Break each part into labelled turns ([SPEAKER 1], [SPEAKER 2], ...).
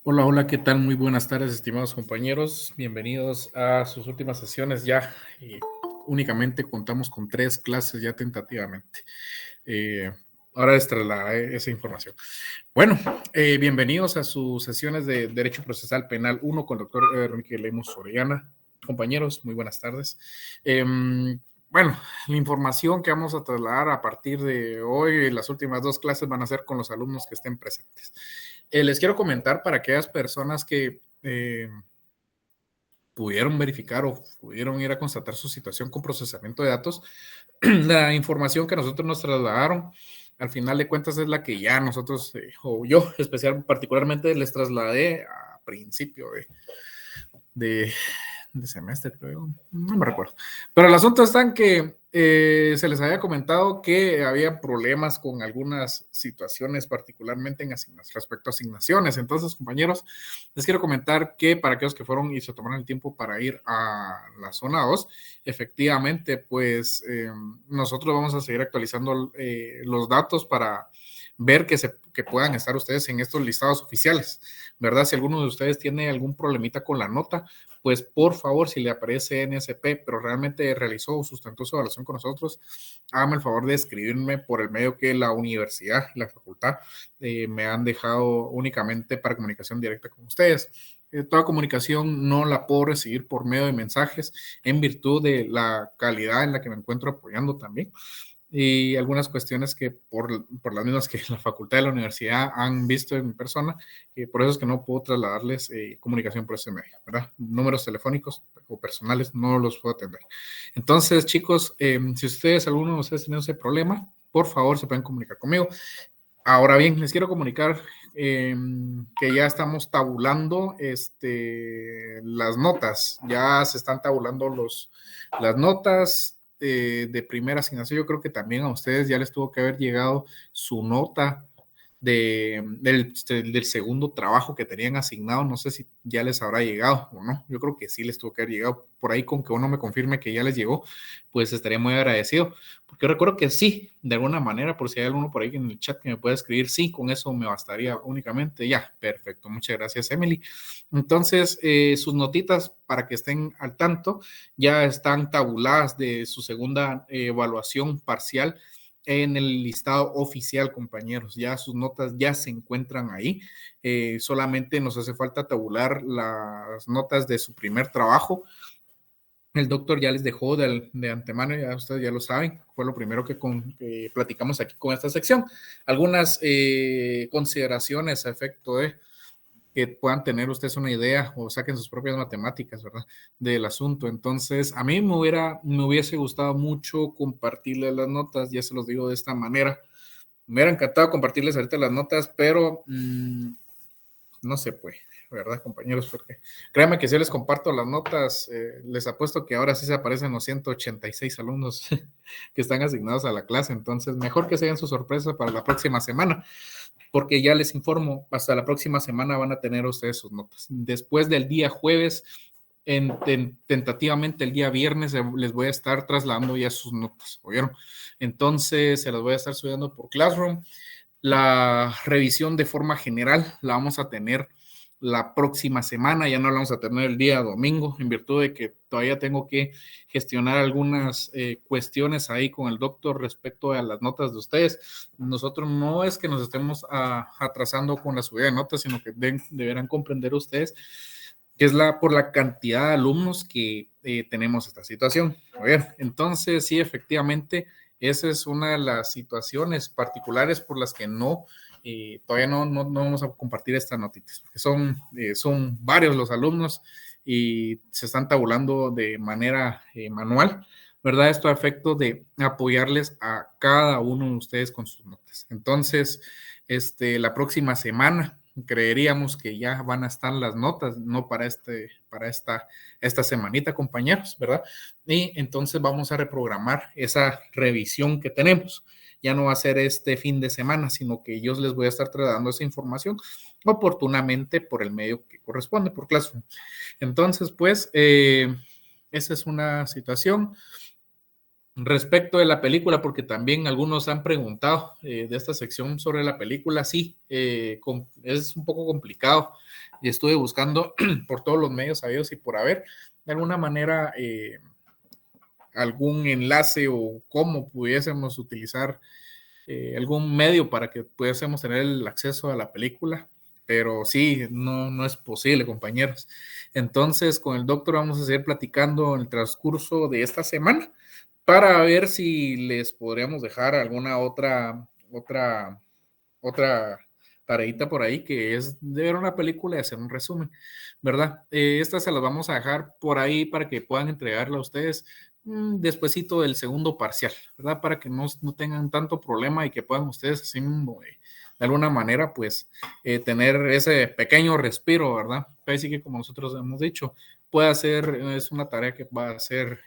[SPEAKER 1] Hola, hola, ¿qué tal? Muy buenas tardes, estimados compañeros. Bienvenidos a sus últimas sesiones ya. Únicamente contamos con 3 clases ya tentativamente. Eh, Ahora les trasladaré esa información. Bueno, bienvenidos a sus sesiones de Derecho Procesal Penal 1 con el doctor Enrique Lemos Orellana. Compañeros, muy buenas tardes. Bueno, la información que vamos a trasladar a partir de hoy, las últimas 2 clases van a ser con los alumnos que estén presentes. Les quiero comentar para aquellas personas que pudieron verificar o pudieron ir a constatar su situación con procesamiento de datos, la información que nosotros nos trasladaron, al final de cuentas es la que ya nosotros, o yo particularmente les trasladé a principio de semestre, creo, no me recuerdo. Pero el asunto está en que se les había comentado que había problemas con algunas situaciones, particularmente en respecto a asignaciones. Entonces, compañeros, les quiero comentar que para aquellos que fueron y se tomaron el tiempo para ir a la zona 2, efectivamente, pues nosotros vamos a seguir actualizando los datos para ver que puedan estar ustedes en estos listados oficiales, ¿verdad? Si alguno de ustedes tiene algún problemita con la nota, pues por favor, si le aparece NSP, pero realmente realizó o sustentó su evaluación con nosotros, hágame el favor de escribirme por el medio que la universidad y la facultad me han dejado únicamente para comunicación directa con ustedes. Toda comunicación no la puedo recibir por medio de mensajes en virtud de la calidad en la que me encuentro apoyando también y algunas cuestiones que por las mismas que la facultad de la universidad han visto en mi persona, por eso es que no puedo trasladarles comunicación por ese medio, ¿verdad? Números telefónicos o personales no los puedo atender. Entonces, chicos, si ustedes, alguno de ustedes tienen ese problema, por favor se pueden comunicar conmigo. Ahora bien, les quiero comunicar que ya estamos tabulando las notas, ya se están tabulando las notas de primera asignación. Yo creo que también a ustedes ya les tuvo que haber llegado su nota del segundo trabajo que tenían asignado. No sé si ya les habrá llegado o no. Yo creo que sí les tuvo que haber llegado. Por ahí con que uno me confirme que ya les llegó, pues estaría muy agradecido. Porque yo recuerdo que sí, de alguna manera, por si hay alguno por ahí en el chat que me pueda escribir, sí, con eso me bastaría únicamente. Ya, perfecto. Muchas gracias, Emily. Entonces, sus notitas para que estén al tanto ya están tabuladas de su segunda evaluación parcial en el listado oficial, compañeros. Ya sus notas ya se encuentran ahí. Solamente nos hace falta tabular las notas de su primer trabajo. El doctor ya les dejó de antemano, ya ustedes ya lo saben, fue lo primero que platicamos aquí con esta sección. Algunas consideraciones a efecto de que puedan tener ustedes una idea o saquen sus propias matemáticas, ¿verdad? Del asunto. Entonces, a mí me hubiese gustado mucho compartirles las notas, ya se los digo de esta manera. Me hubiera encantado compartirles ahorita las notas, pero no se puede, ¿verdad, compañeros? Porque créanme que si yo les comparto las notas, les apuesto que ahora sí se aparecen los 186 alumnos que están asignados a la clase. Entonces, mejor que sean su sorpresa para la próxima semana, porque ya les informo, hasta la próxima semana van a tener ustedes sus notas. Después del día jueves, tentativamente el día viernes les voy a estar trasladando ya sus notas, ¿oyeron? Entonces, se las voy a estar subiendo por Classroom. La revisión de forma general la vamos a tener la próxima semana, ya no la vamos a tener el día domingo, en virtud de que todavía tengo que gestionar algunas cuestiones ahí con el doctor respecto a las notas de ustedes. Nosotros no es que nos estemos atrasando con la subida de notas, sino que deberán comprender ustedes que es por la cantidad de alumnos que tenemos esta situación. A ver, entonces sí, efectivamente, esa es una de las situaciones particulares por las que todavía no vamos a compartir estas notitas, porque son varios los alumnos y se están tabulando de manera manual, ¿verdad? Esto a efecto de apoyarles a cada uno de ustedes con sus notas. Entonces, la próxima semana creeríamos que ya van a estar las notas, no para esta semanita, compañeros, ¿verdad? Y entonces vamos a reprogramar esa revisión que tenemos. Ya no va a ser este fin de semana, sino que yo les voy a estar trasladando esa información oportunamente por el medio que corresponde, por Classroom. Entonces, pues, esa es una situación. Respecto de la película, porque también algunos han preguntado de esta sección sobre la película, sí, es un poco complicado y estuve buscando por todos los medios sabidos y por haber, de alguna manera, algún enlace o cómo pudiésemos utilizar algún medio para que pudiésemos tener el acceso a la película, pero sí, no es posible, compañeros. Entonces, con el doctor vamos a seguir platicando en el transcurso de esta semana para ver si les podríamos dejar alguna otra tareita por ahí, que es de ver una película y hacer un resumen, ¿verdad? Esta se las vamos a dejar por ahí para que puedan entregarla a ustedes despuesito del segundo parcial, ¿verdad? Para que no tengan tanto problema y que puedan ustedes así mismo, de alguna manera, pues, tener ese pequeño respiro, ¿verdad? Así que como nosotros hemos dicho, puede ser, es una tarea que va a ser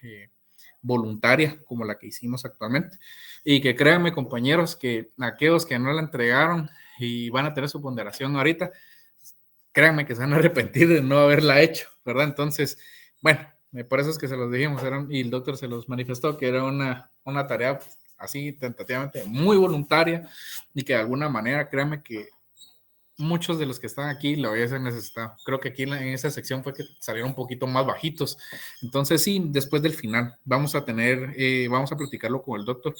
[SPEAKER 1] voluntaria, como la que hicimos actualmente, y que créanme, compañeros, que aquellos que no la entregaron y van a tener su ponderación ahorita, créanme que se van a arrepentir de no haberla hecho, ¿verdad? Entonces, bueno, por eso es que se los dijimos, y el doctor se los manifestó que era una tarea así tentativamente muy voluntaria y que de alguna manera, créanme que muchos de los que están aquí lo hubiesen necesitado. Creo que aquí en esa sección fue que salieron un poquito más bajitos. Entonces, sí, después del final vamos a vamos a platicarlo con el doctor.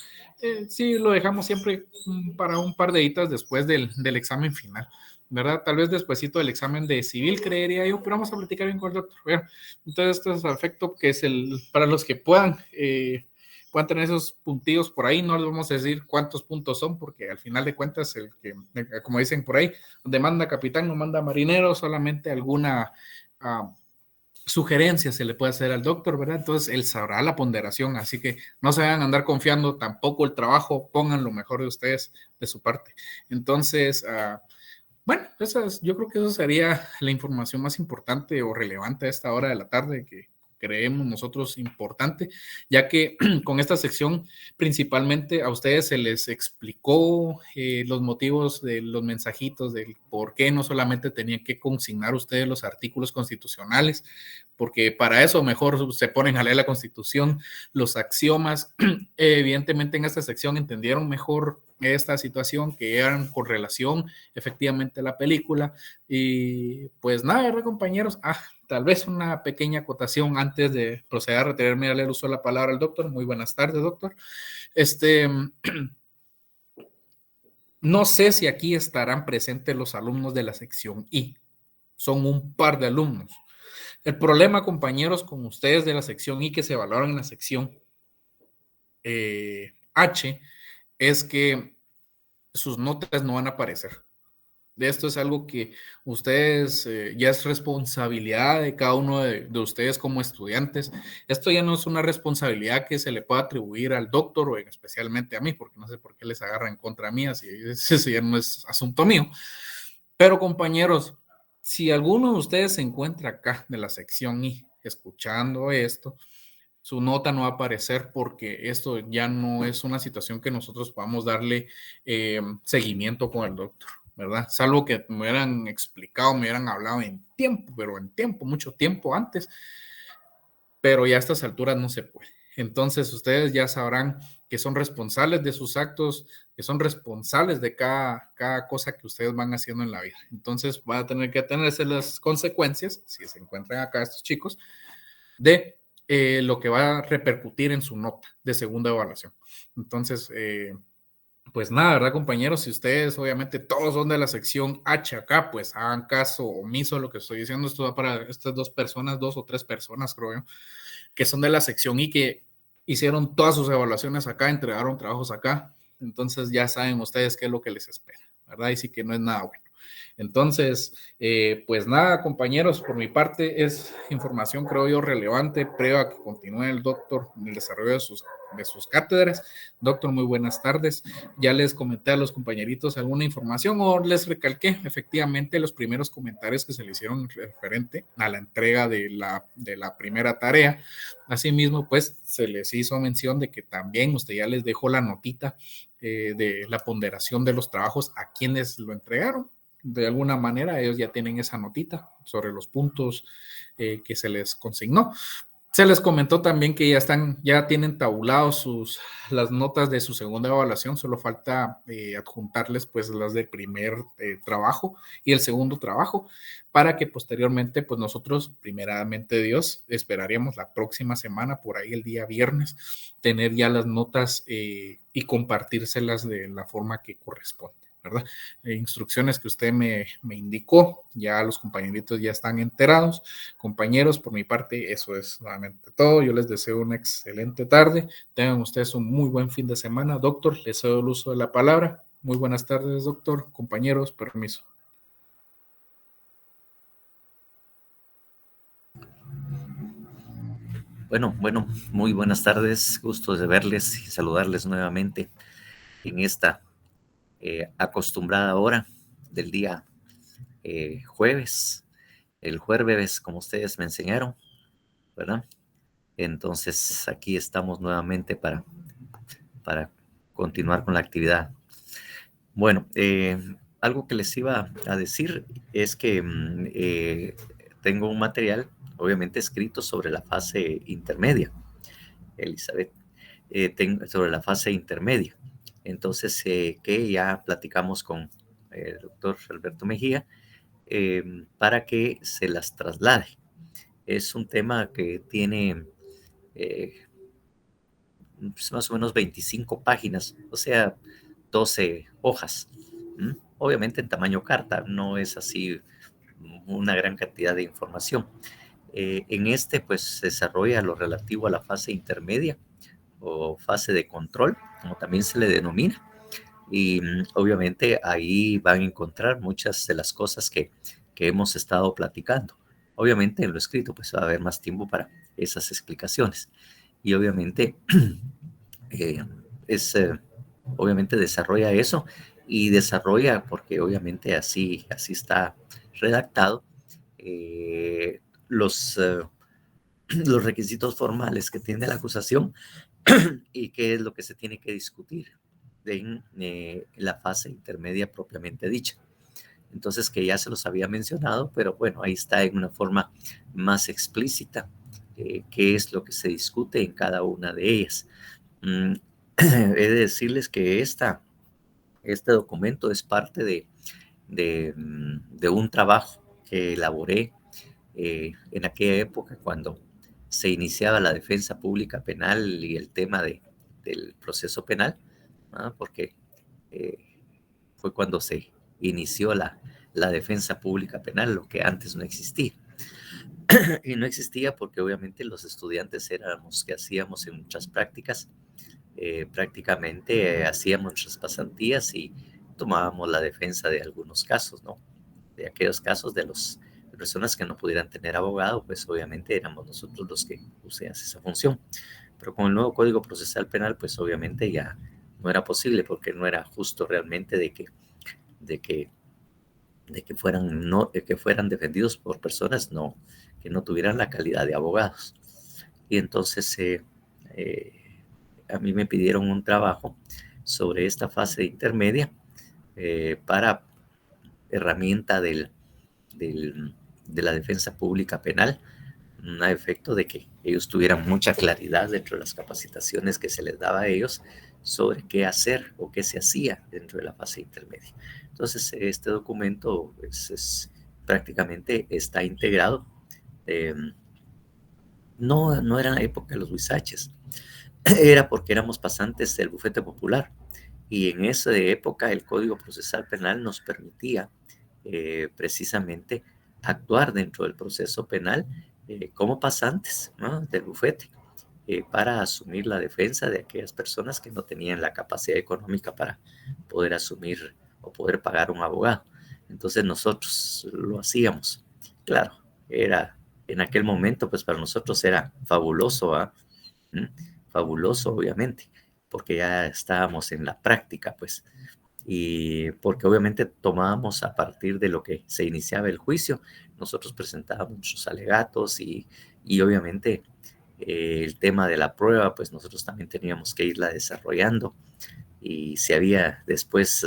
[SPEAKER 1] Sí, lo dejamos siempre para un par de horitas después del examen final, ¿verdad? Tal vez despuesito del examen de civil, creería yo, pero vamos a platicar bien con el doctor. Bueno, entonces, este es el afecto que es para los que puedan tener esos puntillos por ahí, no les vamos a decir cuántos puntos son, porque al final de cuentas, como dicen por ahí, donde manda capitán no manda marinero, solamente alguna sugerencia se le puede hacer al doctor, ¿verdad? Entonces él sabrá la ponderación, así que no se vayan a andar confiando tampoco el trabajo, pongan lo mejor de ustedes de su parte. Entonces, bueno, yo creo que eso sería la información más importante o relevante a esta hora de la tarde que creemos nosotros importante, ya que con esta sección principalmente a ustedes se les explicó los motivos de los mensajitos del por qué no solamente tenían que consignar ustedes los artículos constitucionales, porque para eso mejor se ponen a leer la Constitución, los axiomas. Evidentemente en esta sección entendieron mejor esta situación, que eran con relación efectivamente a la película. Y pues nada, ¿verdad, compañeros? Tal vez una pequeña acotación antes de proceder a retirarme y darle el uso de la palabra al doctor. Muy buenas tardes, doctor. No sé si aquí estarán presentes los alumnos de la sección I. Son un par de alumnos. El problema, compañeros, con ustedes de la sección I que se evaluaron en la sección H es que sus notas no van a aparecer. De esto es algo que ustedes ya es responsabilidad de cada uno de ustedes como estudiantes. Esto ya no es una responsabilidad que se le pueda atribuir al doctor o especialmente a mí, porque no sé por qué les agarran contra mí, así ese ya no es asunto mío. Pero compañeros, si alguno de ustedes se encuentra acá de la sección I escuchando esto, su nota no va a aparecer porque esto ya no es una situación que nosotros podamos darle seguimiento con el doctor, ¿verdad? Salvo que me hubieran explicado, me hubieran hablado en tiempo, pero en tiempo, mucho tiempo antes, pero ya a estas alturas no se puede. Entonces ustedes ya sabrán que son responsables de sus actos, que son responsables de cada cosa que ustedes van haciendo en la vida. Entonces van a tener que tenerse las consecuencias, si se encuentran acá estos chicos, de lo que va a repercutir en su nota de segunda evaluación. Entonces, pues nada, ¿verdad, compañeros? Si ustedes, obviamente, todos son de la sección H acá, pues hagan caso omiso a lo que estoy diciendo. Esto va para estas dos o tres personas, creo yo, que son de la sección I que hicieron todas sus evaluaciones acá, entregaron trabajos acá. Entonces ya saben ustedes qué es lo que les espera, ¿verdad? Y sí que no es nada bueno. Entonces, pues nada, compañeros, por mi parte es información, creo yo, relevante, previo a que continúe el doctor en el desarrollo de sus cátedras. Doctor, muy buenas tardes. Ya les comenté a los compañeritos alguna información o les recalqué efectivamente los primeros comentarios que se le hicieron referente a la entrega de la primera tarea. Asimismo, pues se les hizo mención de que también usted ya les dejó la notita de la ponderación de los trabajos a quienes lo entregaron. De alguna manera ellos ya tienen esa notita sobre los puntos que se les consignó. Se les comentó también que ya tienen tabulados las notas de su segunda evaluación, solo falta adjuntarles pues las del primer trabajo y el segundo trabajo, para que posteriormente pues nosotros, primeramente Dios, esperaríamos la próxima semana, por ahí el día viernes, tener ya las notas y compartírselas de la forma que corresponde, ¿verdad? Instrucciones que usted me indicó, ya los compañeritos ya están enterados. Compañeros, por mi parte, eso es nuevamente todo. Yo les deseo una excelente tarde. Tengan ustedes un muy buen fin de semana. Doctor, les cedo el uso de la palabra. Muy buenas tardes, doctor. Compañeros, permiso.
[SPEAKER 2] Bueno, muy buenas tardes. Gusto de verles y saludarles nuevamente en esta acostumbrada hora del día jueves. El jueves, como ustedes me enseñaron, ¿verdad? Entonces, aquí estamos nuevamente para continuar con la actividad. Bueno, algo que les iba a decir es que tengo un material, obviamente, escrito sobre la fase intermedia, Elizabeth, sobre la fase intermedia. Entonces, que ya platicamos con el doctor Alberto Mejía para que se las traslade. Es un tema que tiene pues, más o menos 25 páginas, o sea, 12 hojas. Obviamente en tamaño carta, no es así una gran cantidad de información. En este, pues, se desarrolla lo relativo a la fase intermedia o fase de control, como también se le denomina. Y obviamente ahí van a encontrar muchas de las cosas que hemos estado platicando. Obviamente en lo escrito, pues va a haber más tiempo para esas explicaciones. Y obviamente eh, obviamente desarrolla eso y desarrolla, porque obviamente así está redactado, eh, los, eh, los requisitos formales que tiene la acusación y qué es lo que se tiene que discutir en la fase intermedia propiamente dicha. Entonces, que ya se los había mencionado, pero bueno, ahí está en una forma más explícita qué es lo que se discute en cada una de ellas. He de decirles que este documento es parte de un trabajo que elaboré en aquella época cuando se iniciaba la defensa pública penal y el tema del proceso penal, ¿no? Porque eh, fue cuando se inició la defensa pública penal, lo que antes no existía. Y no existía porque obviamente los estudiantes éramos que hacíamos en muchas prácticas, prácticamente hacíamos nuestras pasantías y tomábamos la defensa de algunos casos, ¿no? De aquellos casos de las personas que no pudieran tener abogado, pues obviamente éramos nosotros los que hacíamos esa función. Pero con el nuevo Código Procesal Penal, pues obviamente ya no era posible porque no era justo realmente de que, que fueran defendidos por personas que no tuvieran la calidad de abogados. Y entonces a mí me pidieron un trabajo sobre esta fase intermedia para herramienta de la defensa pública penal, a efecto de que ellos tuvieran mucha claridad dentro de las capacitaciones que se les daba a ellos sobre qué hacer o qué se hacía dentro de la fase intermedia. Entonces, este documento prácticamente está integrado. No era la época de los huizaches, era porque éramos pasantes del bufete popular. Y en esa época el Código Procesal Penal nos permitía precisamente actuar dentro del proceso penal como pasantes, ¿no?, del bufete para asumir la defensa de aquellas personas que no tenían la capacidad económica para poder asumir o poder pagar un abogado. Entonces nosotros lo hacíamos. Claro, en aquel momento, pues para nosotros era fabuloso, ¿eh? Fabuloso, obviamente, porque ya estábamos en la práctica, pues, y porque obviamente tomábamos a partir de lo que se iniciaba el juicio, nosotros presentábamos nuestros alegatos y obviamente el tema de la prueba, pues nosotros también teníamos que irla desarrollando y si había después,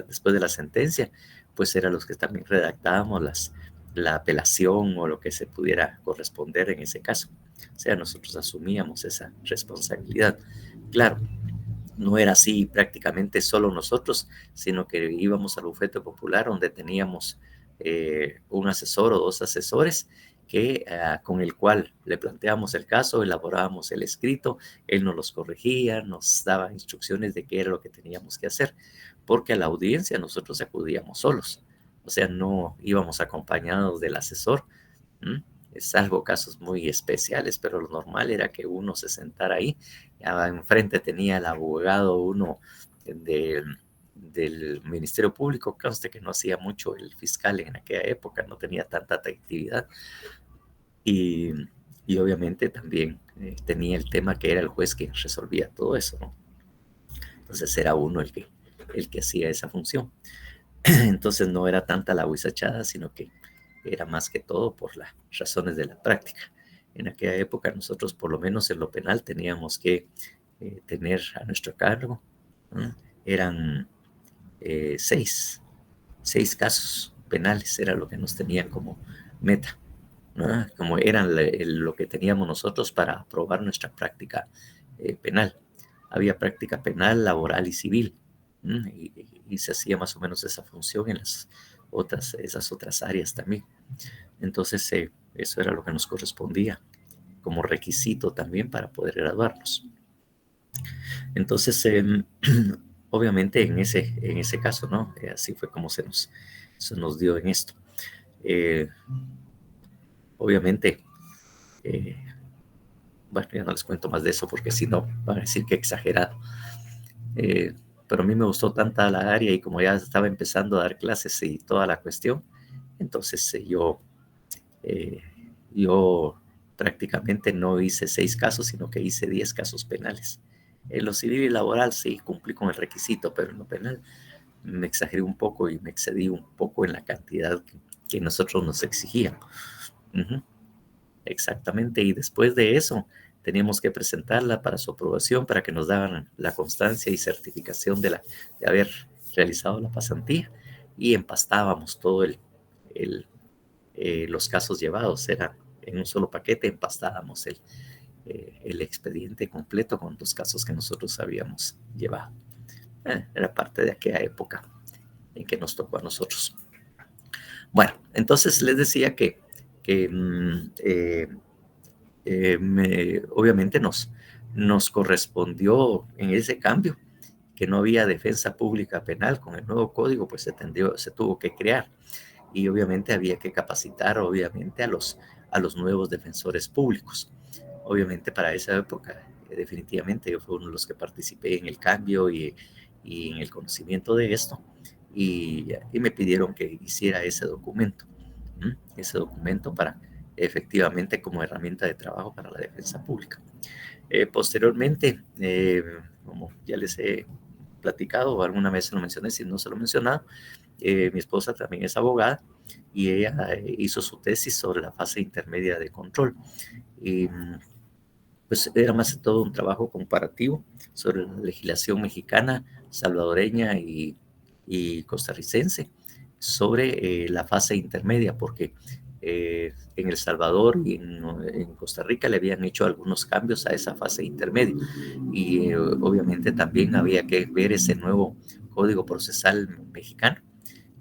[SPEAKER 2] después de la sentencia, pues eran los que también redactábamos la apelación o lo que se pudiera corresponder en ese caso. O sea, nosotros asumíamos esa responsabilidad. Claro, no era así prácticamente solo nosotros, sino que íbamos al bufete popular donde teníamos un asesor o dos asesores con el cual le planteábamos el caso, elaborábamos el escrito, él nos los corregía, nos daba instrucciones de qué era lo que teníamos que hacer, porque a la audiencia nosotros acudíamos solos, o sea, no íbamos acompañados del asesor. ¿Mm? Salvo casos muy especiales, pero lo normal era que uno se sentara ahí. Enfrente tenía el abogado, uno del Ministerio Público, conste que no hacía mucho el fiscal en aquella época, no tenía tanta actividad. Y, y obviamente también tenía el tema que era el juez que resolvía todo eso, ¿no? Entonces era uno el que hacía esa función. Entonces no era tanta la huizachada, sino que era más que todo por las razones de la práctica. En aquella época nosotros, por lo menos en lo penal, teníamos que tener a nuestro cargo, ¿no? Eran seis casos penales, era lo que nos tenían como meta, ¿no? Como eran lo que teníamos nosotros para aprobar nuestra práctica penal. Había práctica penal, laboral y civil, ¿no? Y se hacía más o menos esa función en esas otras áreas también. Entonces, eso era lo que nos correspondía como requisito también para poder graduarnos. Entonces, obviamente en ese caso, ¿no? Así fue como se nos dio en esto. Obviamente, bueno, ya no les cuento más de eso porque si no, van a decir que exagerado. Pero a mí me gustó tanta la área y como ya estaba empezando a dar clases y toda la cuestión, entonces yo prácticamente no hice 6 casos, sino que hice 10 casos penales. En lo civil y laboral sí cumplí con el requisito, pero en lo penal me exageré un poco y me excedí un poco en la cantidad que nosotros nos exigían. Uh-huh. Exactamente, y después de eso teníamos que presentarla para su aprobación, para que nos daban la constancia y certificación de haber realizado la pasantía, y empastábamos todo los casos llevados, era en un solo paquete, empastábamos el expediente completo con los casos que nosotros habíamos llevado. Era parte de aquella época en que nos tocó a nosotros. Bueno, entonces les decía que obviamente nos correspondió en ese cambio, que no había defensa pública penal con el nuevo código, pues se tuvo que crear. Y obviamente había que capacitar, obviamente, a los nuevos defensores públicos. Obviamente para esa época, definitivamente yo fui uno de los que participé en el cambio y en el conocimiento de esto. Y me pidieron que hiciera ese documento, para efectivamente como herramienta de trabajo para la defensa pública. Posteriormente, como ya les he platicado, o alguna vez se lo mencioné, si no se lo he mencionado, mi esposa también es abogada y ella hizo su tesis sobre la fase intermedia de control. Y pues era más que todo un trabajo comparativo sobre la legislación mexicana, salvadoreña y costarricense sobre la fase intermedia, porque en El Salvador y en Costa Rica le habían hecho algunos cambios a esa fase intermedia y obviamente también había que ver ese nuevo Código Procesal mexicano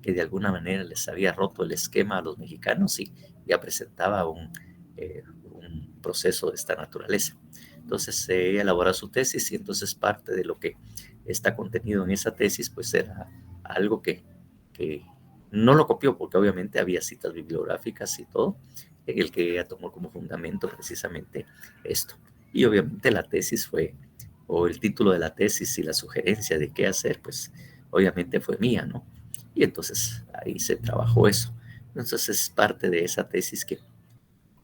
[SPEAKER 2] que de alguna manera les había roto el esquema a los mexicanos y ya presentaba un proceso de esta naturaleza. Entonces ella elaboró su tesis y entonces parte de lo que está contenido en esa tesis pues era algo que no lo copió porque obviamente había citas bibliográficas y todo, en el que ella tomó como fundamento precisamente esto. Y obviamente la tesis o el título de la tesis y la sugerencia de qué hacer, pues obviamente fue mía, ¿no? Y entonces ahí se trabajó eso. Entonces es parte de esa tesis que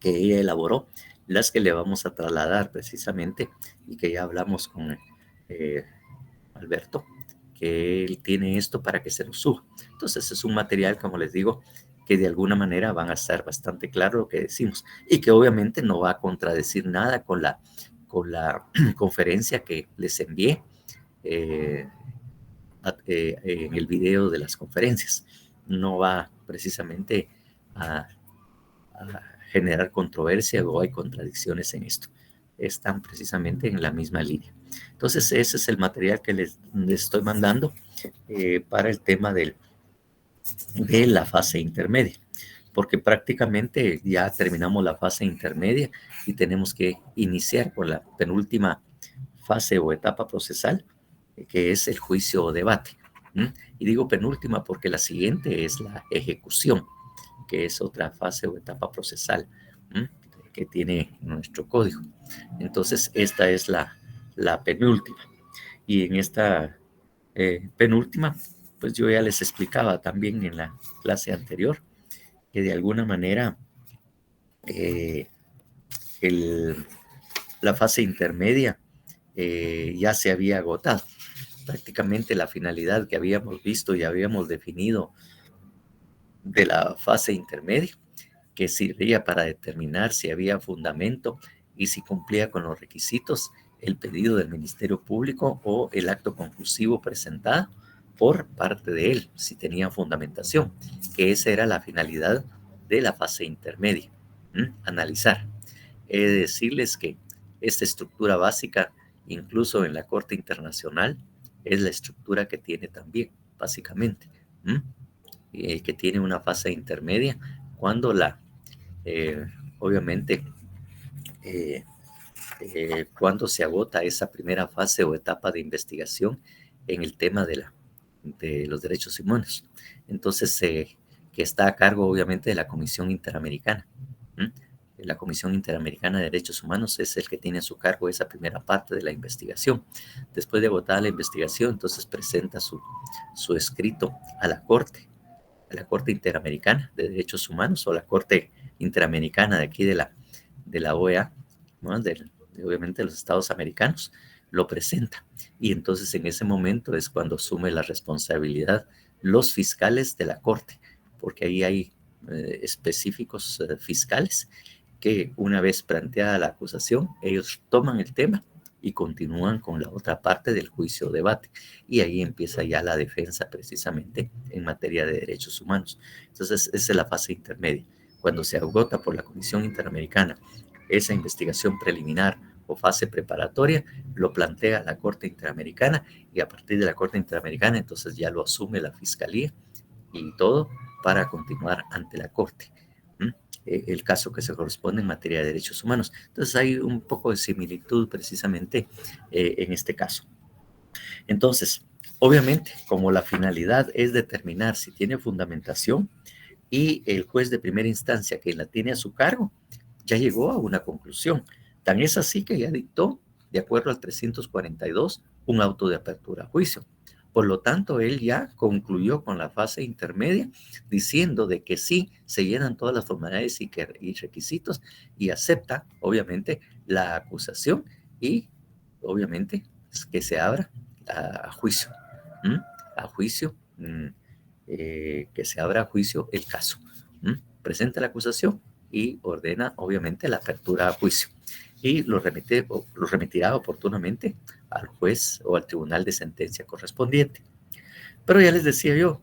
[SPEAKER 2] ella elaboró, las que le vamos a trasladar precisamente y que ya hablamos con Alberto, que él tiene esto para que se lo suba. Entonces es un material, como les digo, que de alguna manera van a estar bastante claro lo que decimos y que obviamente no va a contradecir nada con la conferencia que les envié en el video de las conferencias. No va precisamente a generar controversia o hay contradicciones en esto. Están precisamente en la misma línea. Entonces, ese es el material que les estoy mandando para el tema de la fase intermedia, porque prácticamente ya terminamos la fase intermedia y tenemos que iniciar con la penúltima fase o etapa procesal, que es el juicio o debate. Y digo penúltima porque la siguiente es la ejecución, que es otra fase o etapa procesal que tiene nuestro código. Entonces, esta es la penúltima. Y en esta penúltima, pues yo ya les explicaba también en la clase anterior que de alguna manera eh, la fase intermedia ya se había agotado. Prácticamente la finalidad que habíamos visto y habíamos definido de la fase intermedia, que servía para determinar si había fundamento y si cumplía con los requisitos el pedido del Ministerio Público o el acto conclusivo presentado por parte de él, si tenía fundamentación, que esa era la finalidad de la fase intermedia. Analizar. He de decirles que esta estructura básica, incluso en la Corte Internacional, es la estructura que tiene también, básicamente, que tiene una fase intermedia cuando obviamente, cuando se agota esa primera fase o etapa de investigación en el tema de los derechos humanos. Entonces, que está a cargo obviamente de la Comisión Interamericana. La Comisión Interamericana de Derechos Humanos es el que tiene a su cargo esa primera parte de la investigación. Después de agotada la investigación, entonces presenta su escrito a la Corte Interamericana de Derechos Humanos o la Corte Interamericana de aquí de la OEA, ¿no? Obviamente de los Estados Americanos, lo presenta. Y entonces en ese momento es cuando asume la responsabilidad los fiscales de la Corte, porque ahí hay específicos fiscales que una vez planteada la acusación, ellos toman el tema y continúan con la otra parte del juicio o debate. Y ahí empieza ya la defensa precisamente en materia de derechos humanos. Entonces, esa es la fase intermedia. Cuando se agota por la Comisión Interamericana esa investigación preliminar o fase preparatoria, lo plantea la Corte Interamericana y a partir de la Corte Interamericana, entonces ya lo asume la Fiscalía y todo para continuar ante la Corte. El caso que se corresponde en materia de derechos humanos. Entonces hay un poco de similitud precisamente en este caso. Entonces, obviamente, como la finalidad es determinar si tiene fundamentación y el juez de primera instancia que la tiene a su cargo ya llegó a una conclusión. Tan es así que ya dictó, de acuerdo al 342, un auto de apertura a juicio. Por lo tanto, él ya concluyó con la fase intermedia diciendo de que sí se llenan todas las formalidades y requisitos y acepta, obviamente, la acusación y, obviamente, que se abra a juicio. A juicio, que se abra a juicio el caso. Presenta la acusación y ordena, obviamente, la apertura a juicio. Y lo remitirá oportunamente al juez o al tribunal de sentencia correspondiente. Pero ya les decía yo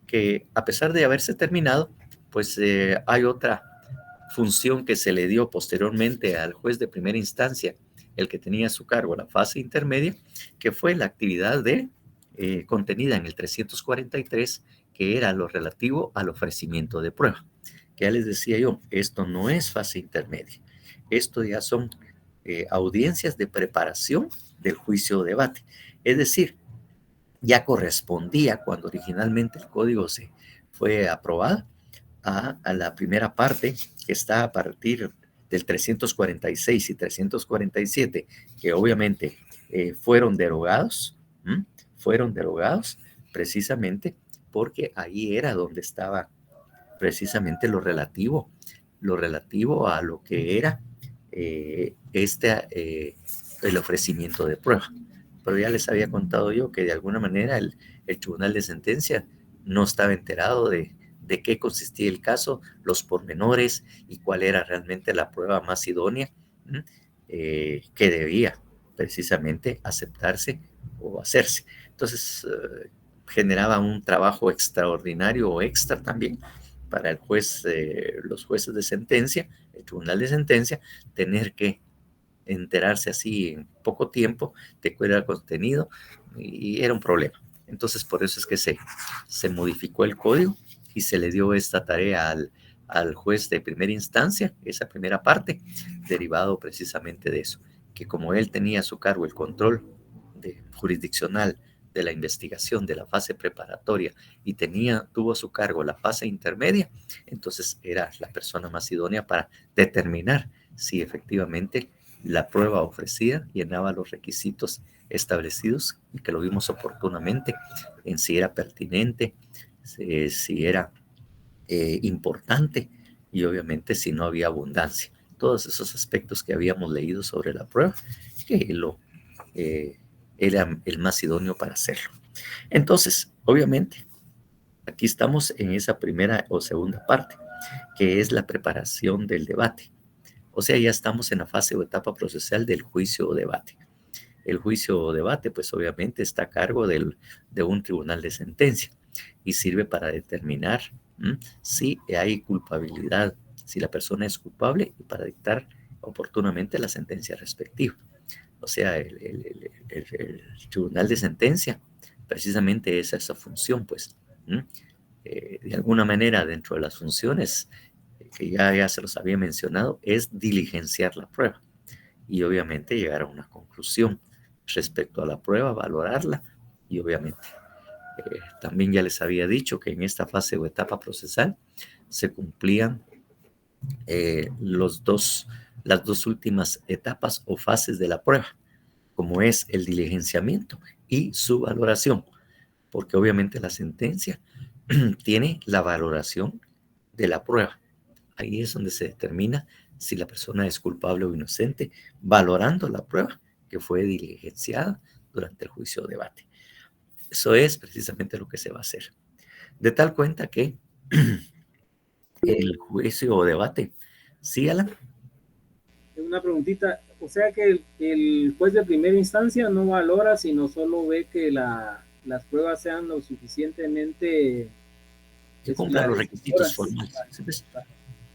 [SPEAKER 2] que a pesar de haberse terminado, pues hay otra función que se le dio posteriormente al juez de primera instancia, el que tenía a su cargo la fase intermedia, que fue la actividad contenida en el 343, que era lo relativo al ofrecimiento de prueba. Que ya les decía yo, esto no es fase intermedia, esto ya son audiencias de preparación del juicio o debate. Es decir, ya correspondía cuando originalmente el código se fue aprobado a la primera parte que está a partir del 346 y 347, que obviamente fueron derogados precisamente porque ahí era donde estaba precisamente lo relativo a lo que era el ofrecimiento de prueba. Pero ya les había contado yo que de alguna manera el tribunal de sentencia no estaba enterado de qué consistía el caso, los pormenores y cuál era realmente la prueba más idónea que debía precisamente aceptarse o hacerse. Entonces, generaba un trabajo extraordinario o extra también para el juez, los jueces de sentencia, el tribunal de sentencia, tener que enterarse así en poco tiempo de cuál era el contenido, y era un problema. Entonces, por eso es que se modificó el código y se le dio esta tarea al juez de primera instancia, esa primera parte, derivado precisamente de eso, que como él tenía a su cargo el control jurisdiccional de la investigación de la fase preparatoria y tuvo a su cargo la fase intermedia, entonces era la persona más idónea para determinar si efectivamente la prueba ofrecida llenaba los requisitos establecidos y que lo vimos oportunamente en si era pertinente, si era importante y obviamente si no había abundancia. Todos esos aspectos que habíamos leído sobre la prueba, que era el más idóneo para hacerlo. Entonces, obviamente, aquí estamos en esa primera o segunda parte, que es la preparación del debate. O sea, ya estamos en la fase o etapa procesal del juicio o debate. El juicio o debate, pues obviamente está a cargo de un tribunal de sentencia y sirve para determinar si hay culpabilidad, si la persona es culpable y para dictar oportunamente la sentencia respectiva. O sea, el tribunal de sentencia precisamente es esa función, pues. De alguna manera, dentro de las funciones que ya se los había mencionado, es diligenciar la prueba y obviamente llegar a una conclusión respecto a la prueba, valorarla y obviamente también ya les había dicho que en esta fase o etapa procesal se cumplían las dos últimas etapas o fases de la prueba, como es el diligenciamiento y su valoración, porque obviamente la sentencia tiene la valoración de la prueba. Ahí es donde se determina si la persona es culpable o inocente, valorando la prueba que fue diligenciada durante el juicio o debate. Eso es precisamente lo que se va a hacer. De tal cuenta que el juicio o debate, ¿sí, Alan?
[SPEAKER 3] Una preguntita, o sea que el juez de primera instancia no valora, sino solo ve que las pruebas sean lo suficientemente
[SPEAKER 2] Que cumplan los requisitos formales.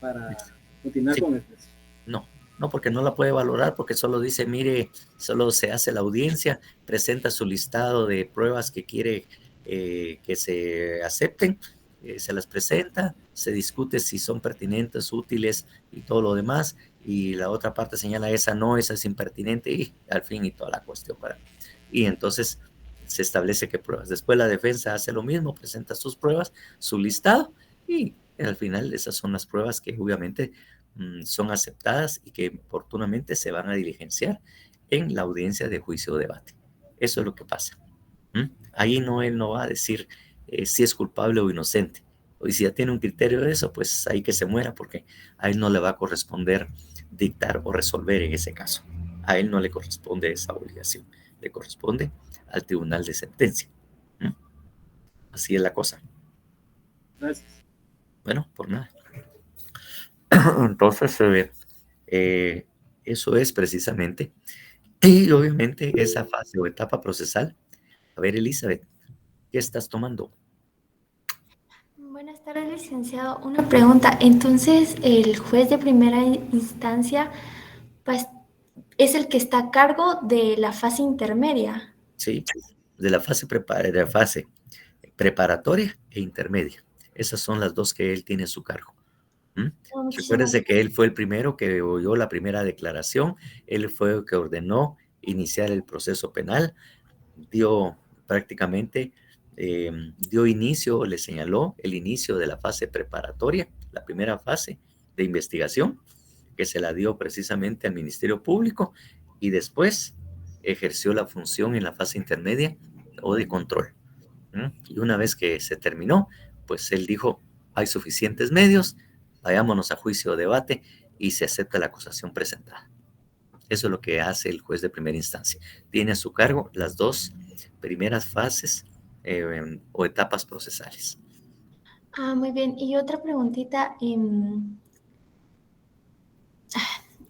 [SPEAKER 3] Para continuar con el juicio.
[SPEAKER 2] No, porque no la puede valorar, porque solo dice, mire, solo se hace la audiencia, presenta su listado de pruebas que quiere que se acepten, se las presenta, se discute si son pertinentes, útiles y todo lo demás, y la otra parte señala esa no, esa es impertinente, y al fin y toda la cuestión. Y entonces se establece qué pruebas. Después la defensa hace lo mismo, presenta sus pruebas, su listado, y al final esas son las pruebas que obviamente son aceptadas y que oportunamente se van a diligenciar en la audiencia de juicio o debate. Eso es lo que pasa. Ahí él no va a decir si es culpable o inocente. Y si ya tiene un criterio de eso, pues ahí que se muera, porque a él no le va a corresponder dictar o resolver en ese caso. A él no le corresponde esa obligación. Le corresponde al tribunal de sentencia. Así es la cosa.
[SPEAKER 3] Gracias.
[SPEAKER 2] Bueno, por nada. Entonces, eso es precisamente. Y obviamente esa fase o etapa procesal. A ver, Elizabeth, ¿qué estás tomando?
[SPEAKER 4] Buenas tardes, licenciado. Una pregunta. Entonces, el juez de primera instancia pues, es el que está a cargo de la fase intermedia.
[SPEAKER 2] Sí, de la fase preparatoria e intermedia. Esas son las dos que él tiene a su cargo. Recuérdese que él fue el primero que oyó la primera declaración, él fue el que ordenó iniciar el proceso penal, dio prácticamente, dio inicio, le señaló el inicio de la fase preparatoria, la primera fase de investigación, que se la dio precisamente al Ministerio Público y después ejerció la función en la fase intermedia o de control. Y una vez que se terminó, pues él dijo, hay suficientes medios, vayámonos a juicio o debate y se acepta la acusación presentada. Eso es lo que hace el juez de primera instancia. Tiene a su cargo las dos primeras fases o etapas procesales.
[SPEAKER 4] Muy bien. Y otra preguntita,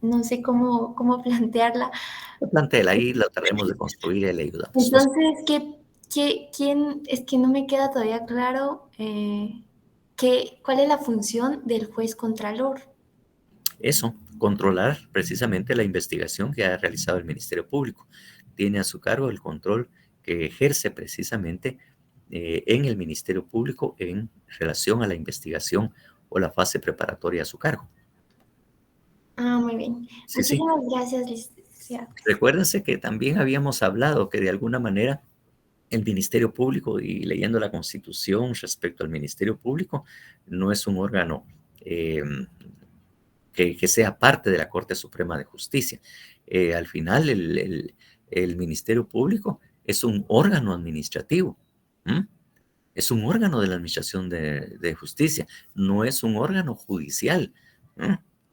[SPEAKER 4] no sé cómo plantearla.
[SPEAKER 2] Plantéala, ahí la trataremos de construir y le ayudamos.
[SPEAKER 4] Entonces, ¿quién? Es que no me queda todavía claro ¿cuál es la función del juez contralor?
[SPEAKER 2] Eso, controlar precisamente la investigación que ha realizado el Ministerio Público. Tiene a su cargo el control que ejerce precisamente en el Ministerio Público en relación a la investigación o la fase preparatoria a su cargo.
[SPEAKER 4] Muy bien.
[SPEAKER 2] Sí, sí.
[SPEAKER 4] Muchísimas gracias, licenciado.
[SPEAKER 2] Recuérdense que también habíamos hablado que de alguna manera el Ministerio Público, y leyendo la Constitución respecto al Ministerio Público, no es un órgano que sea parte de la Corte Suprema de Justicia. Al final, el Ministerio Público es un órgano administrativo. Es un órgano de la Administración de Justicia, no es un órgano judicial.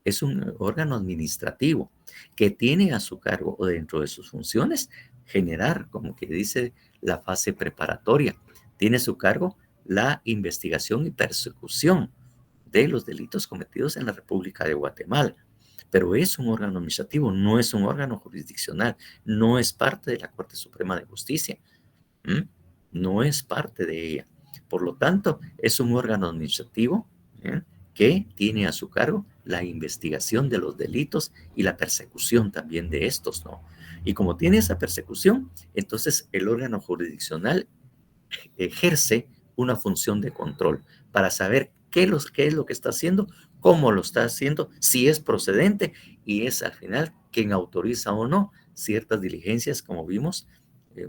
[SPEAKER 2] Es un órgano administrativo que tiene a su cargo, o dentro de sus funciones, generar, como que dice, la fase preparatoria. Tiene a su cargo la investigación y persecución de los delitos cometidos en la República de Guatemala. Pero es un órgano administrativo, no es un órgano jurisdiccional, no es parte de la Corte Suprema de Justicia. No es parte de ella. Por lo tanto, es un órgano administrativo que tiene a su cargo la investigación de los delitos y la persecución también de estos, ¿no? Y como tiene esa persecución, entonces el órgano jurisdiccional ejerce una función de control para saber qué es lo que está haciendo, cómo lo está haciendo, si es procedente, y es al final quien autoriza o no ciertas diligencias, como vimos,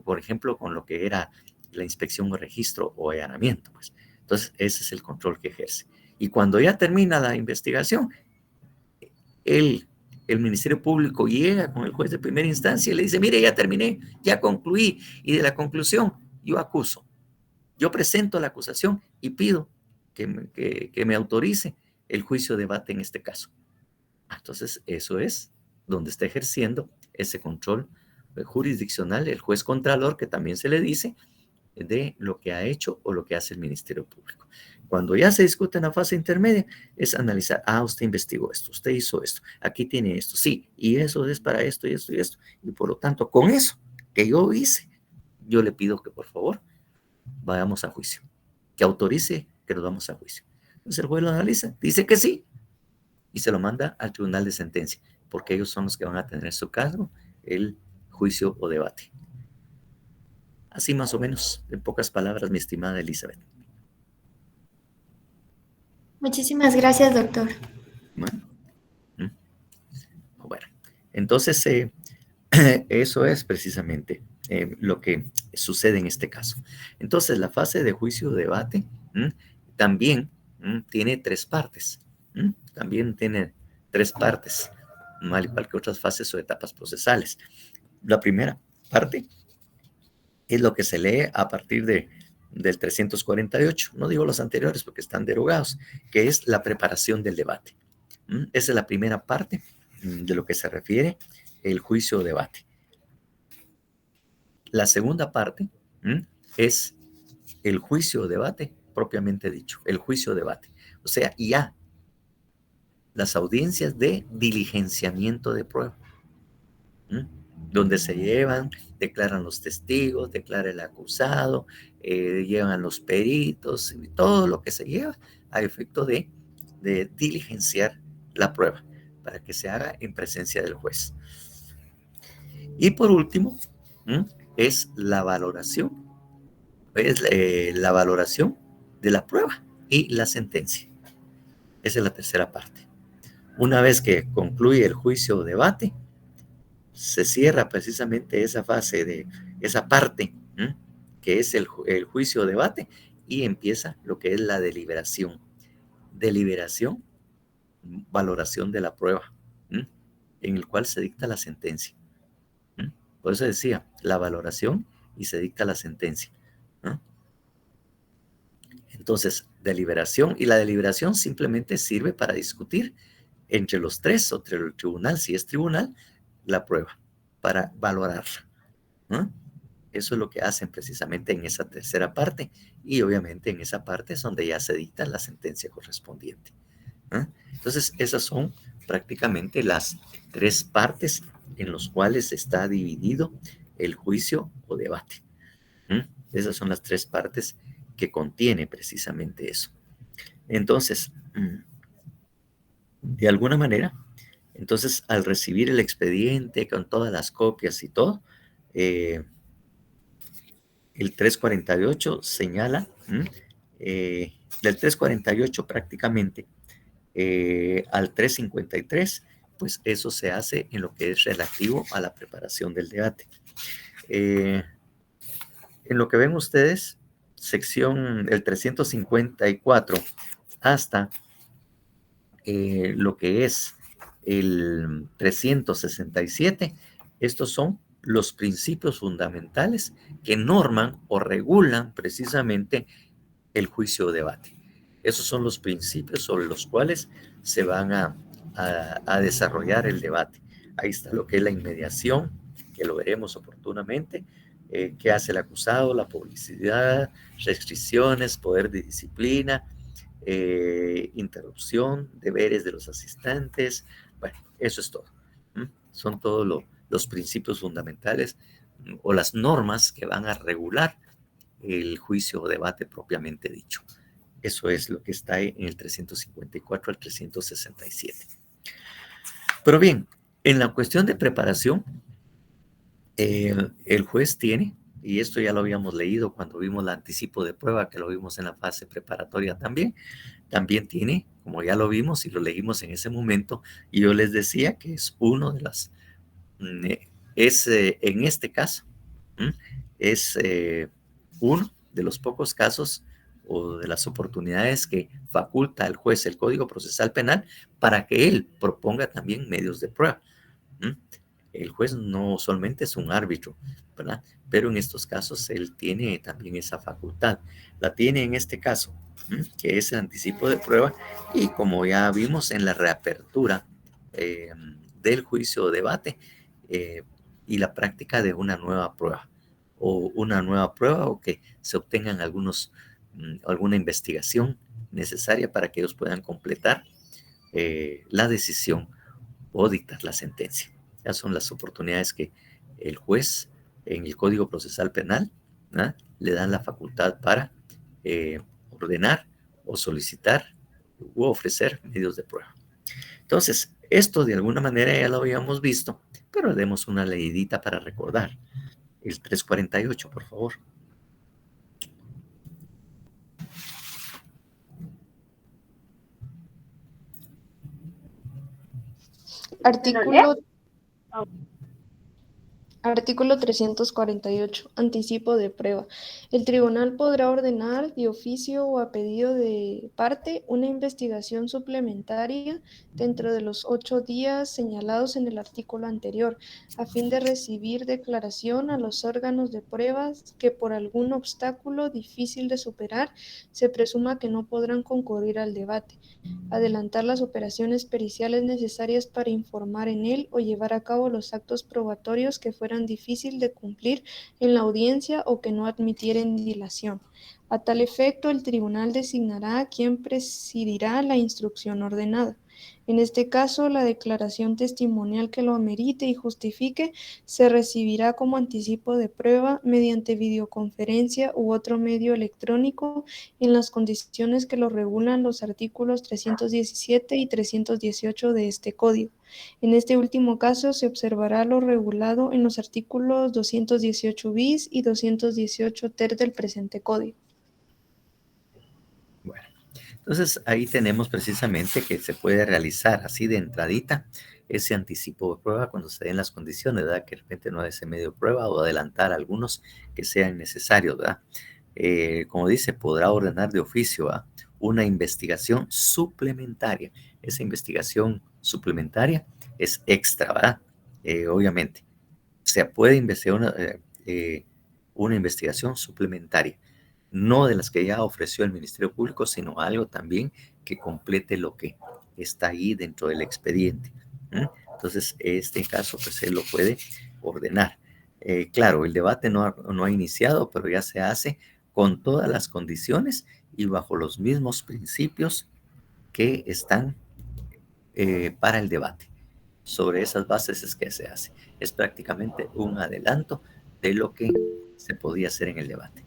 [SPEAKER 2] por ejemplo, con lo que era la inspección o registro o allanamiento. Pues. Entonces, ese es el control que ejerce. Y cuando ya termina la investigación, el Ministerio Público llega con el juez de primera instancia y le dice, mire, ya terminé, ya concluí, y de la conclusión yo acuso. Yo presento la acusación y pido que me autorice el juicio de debate en este caso. Entonces, eso es donde está ejerciendo ese control jurisdiccional, el juez contralor, que también se le dice, de lo que ha hecho o lo que hace el Ministerio Público. Cuando ya se discute en la fase intermedia, es analizar, usted investigó esto, usted hizo esto, aquí tiene esto, sí, y eso es para esto y esto y esto. Y por lo tanto, con eso que yo hice, yo le pido que por favor vayamos a juicio, que autorice que nos vamos a juicio. Entonces el juez lo analiza, dice que sí, y se lo manda al tribunal de sentencia, porque ellos son los que van a tener su cargo el juicio o debate. Así más o menos, en pocas palabras, mi estimada Elizabeth.
[SPEAKER 4] Muchísimas gracias, doctor.
[SPEAKER 2] Bueno, entonces eso es precisamente lo que sucede en este caso. Entonces, la fase de juicio o debate también tiene tres partes. También tiene tres partes, al igual que otras fases o etapas procesales. La primera parte es lo que se lee a partir del 348, no digo los anteriores porque están derogados, que es la preparación del debate. Esa es la primera parte de lo que se refiere el juicio o debate. La segunda parte es el juicio o debate propiamente dicho, el juicio o debate. O sea, ya las audiencias de diligenciamiento de prueba, donde se llevan, declaran los testigos, declara el acusado, llevan los peritos, todo lo que se lleva a efecto de diligenciar la prueba para que se haga en presencia del juez. Y por último, es la valoración, la valoración de la prueba y la sentencia. Esa es la tercera parte. Una vez que concluye el juicio o debate, se cierra precisamente esa fase de esa parte, que es el juicio o debate, y empieza lo que es la deliberación. Deliberación, valoración de la prueba, en el cual se dicta la sentencia. Por eso decía, la valoración y se dicta la sentencia. Entonces, deliberación, y la deliberación simplemente sirve para discutir entre los tres, o entre el tribunal, si es tribunal, la prueba, para valorarla. Eso es lo que hacen precisamente en esa tercera parte, y obviamente en esa parte es donde ya se dicta la sentencia correspondiente. Entonces, esas son prácticamente las tres partes en las cuales está dividido el juicio o debate. Esas son las tres partes que contiene precisamente eso. Entonces, de alguna manera, entonces al recibir el expediente con todas las copias y todo, el 348 señala, del 348 prácticamente al 353, pues eso se hace en lo que es relativo a la preparación del debate. En lo que ven ustedes, sección el 354 hasta lo que es el 367, estos son los principios fundamentales que norman o regulan precisamente el juicio o debate. Esos son los principios sobre los cuales se van a desarrollar el debate. Ahí está lo que es la inmediación, que lo veremos oportunamente, qué hace el acusado, la publicidad, restricciones, poder de disciplina, interrupción, deberes de los asistentes. Bueno, eso es todo. Son todos los principios fundamentales o las normas que van a regular el juicio o debate propiamente dicho. Eso es lo que está en el 354 al 367. Pero bien, en la cuestión de preparación, el juez tiene, y esto ya lo habíamos leído cuando vimos el anticipo de prueba, que lo vimos en la fase preparatoria también tiene, como ya lo vimos y lo leímos en ese momento, y yo les decía que es uno de las, en este caso, es uno de los pocos casos o de las oportunidades que faculta al juez el Código Procesal Penal para que él proponga también medios de prueba. El juez no solamente es un árbitro, ¿verdad? Pero en estos casos él tiene también esa facultad. La tiene en este caso, que es el anticipo de prueba, y como ya vimos en la reapertura del juicio o debate y la práctica de una nueva prueba o que se obtengan alguna investigación necesaria para que ellos puedan completar la decisión o dictar la sentencia. Esas son las oportunidades que el juez en el Código Procesal Penal le dan la facultad para ordenar o solicitar u ofrecer medios de prueba. Entonces, esto de alguna manera ya lo habíamos visto, pero demos una leidita para recordar. El 348, por favor.
[SPEAKER 5] Artículo 348. Anticipo de prueba. El tribunal podrá ordenar de oficio o a pedido de parte una investigación suplementaria dentro de los 8 días señalados en el artículo anterior, a fin de recibir declaración a los órganos de pruebas que por algún obstáculo difícil de superar se presuma que no podrán concurrir al debate. Adelantar las operaciones periciales necesarias para informar en él o llevar a cabo los actos probatorios que fueran difícil de cumplir en la audiencia o que no admitieren dilación. A tal efecto, el tribunal designará a quien presidirá la instrucción ordenada. En este caso, la declaración testimonial que lo amerite y justifique se recibirá como anticipo de prueba mediante videoconferencia u otro medio electrónico en las condiciones que lo regulan los artículos 317 y 318 de este Código. En este último caso, se observará lo regulado en los artículos 218 bis y 218 ter del presente Código.
[SPEAKER 2] Bueno, entonces ahí tenemos precisamente que se puede realizar así de entradita ese anticipo de prueba cuando se den las condiciones, ¿verdad? Que de repente no hay ese medio de prueba o adelantar algunos que sean necesarios, ¿verdad? Como dice, podrá ordenar de oficio, ¿verdad?, una investigación suplementaria. Esa investigación suplementaria es extra, ¿verdad? Obviamente. Se puede investigar una investigación suplementaria, no de las que ya ofreció el Ministerio Público, sino algo también que complete lo que está ahí dentro del expediente. Entonces, este caso, pues él lo puede ordenar. Claro, el debate no ha iniciado, pero ya se hace con todas las condiciones y bajo los mismos principios que están para el debate. Sobre esas bases es que se hace. Es prácticamente un adelanto de lo que se podía hacer en el debate.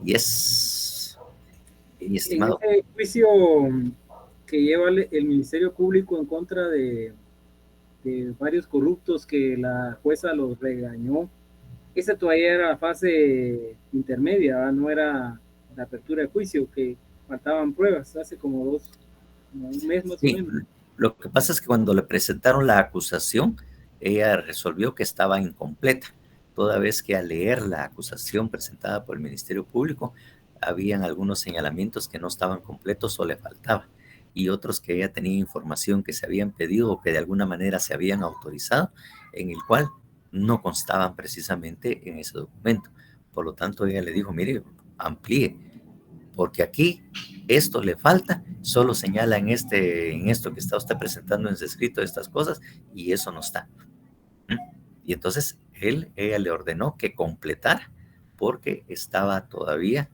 [SPEAKER 2] Yes. Mi
[SPEAKER 3] En
[SPEAKER 2] estimado.
[SPEAKER 3] ese juicio que lleva el Ministerio Público en contra de varios corruptos que la jueza los regañó, esa todavía era la fase intermedia, ¿verdad? No era la apertura de juicio, que faltaban pruebas hace como un mes más o
[SPEAKER 2] Sí,
[SPEAKER 3] menos.
[SPEAKER 2] lo que pasa es que cuando le presentaron la acusación, ella resolvió que estaba incompleta, toda vez que al leer la acusación presentada por el Ministerio Público, habían algunos señalamientos que no estaban completos o le faltaba, y otros que ella tenía información que se habían pedido o que de alguna manera se habían autorizado, en el cual no constaban precisamente en ese documento. Por lo tanto, ella le dijo, mire, amplíe, porque aquí esto le falta, solo señala en esto que está usted presentando en su escrito estas cosas, y eso no está. Y entonces ella le ordenó que completara, porque estaba todavía,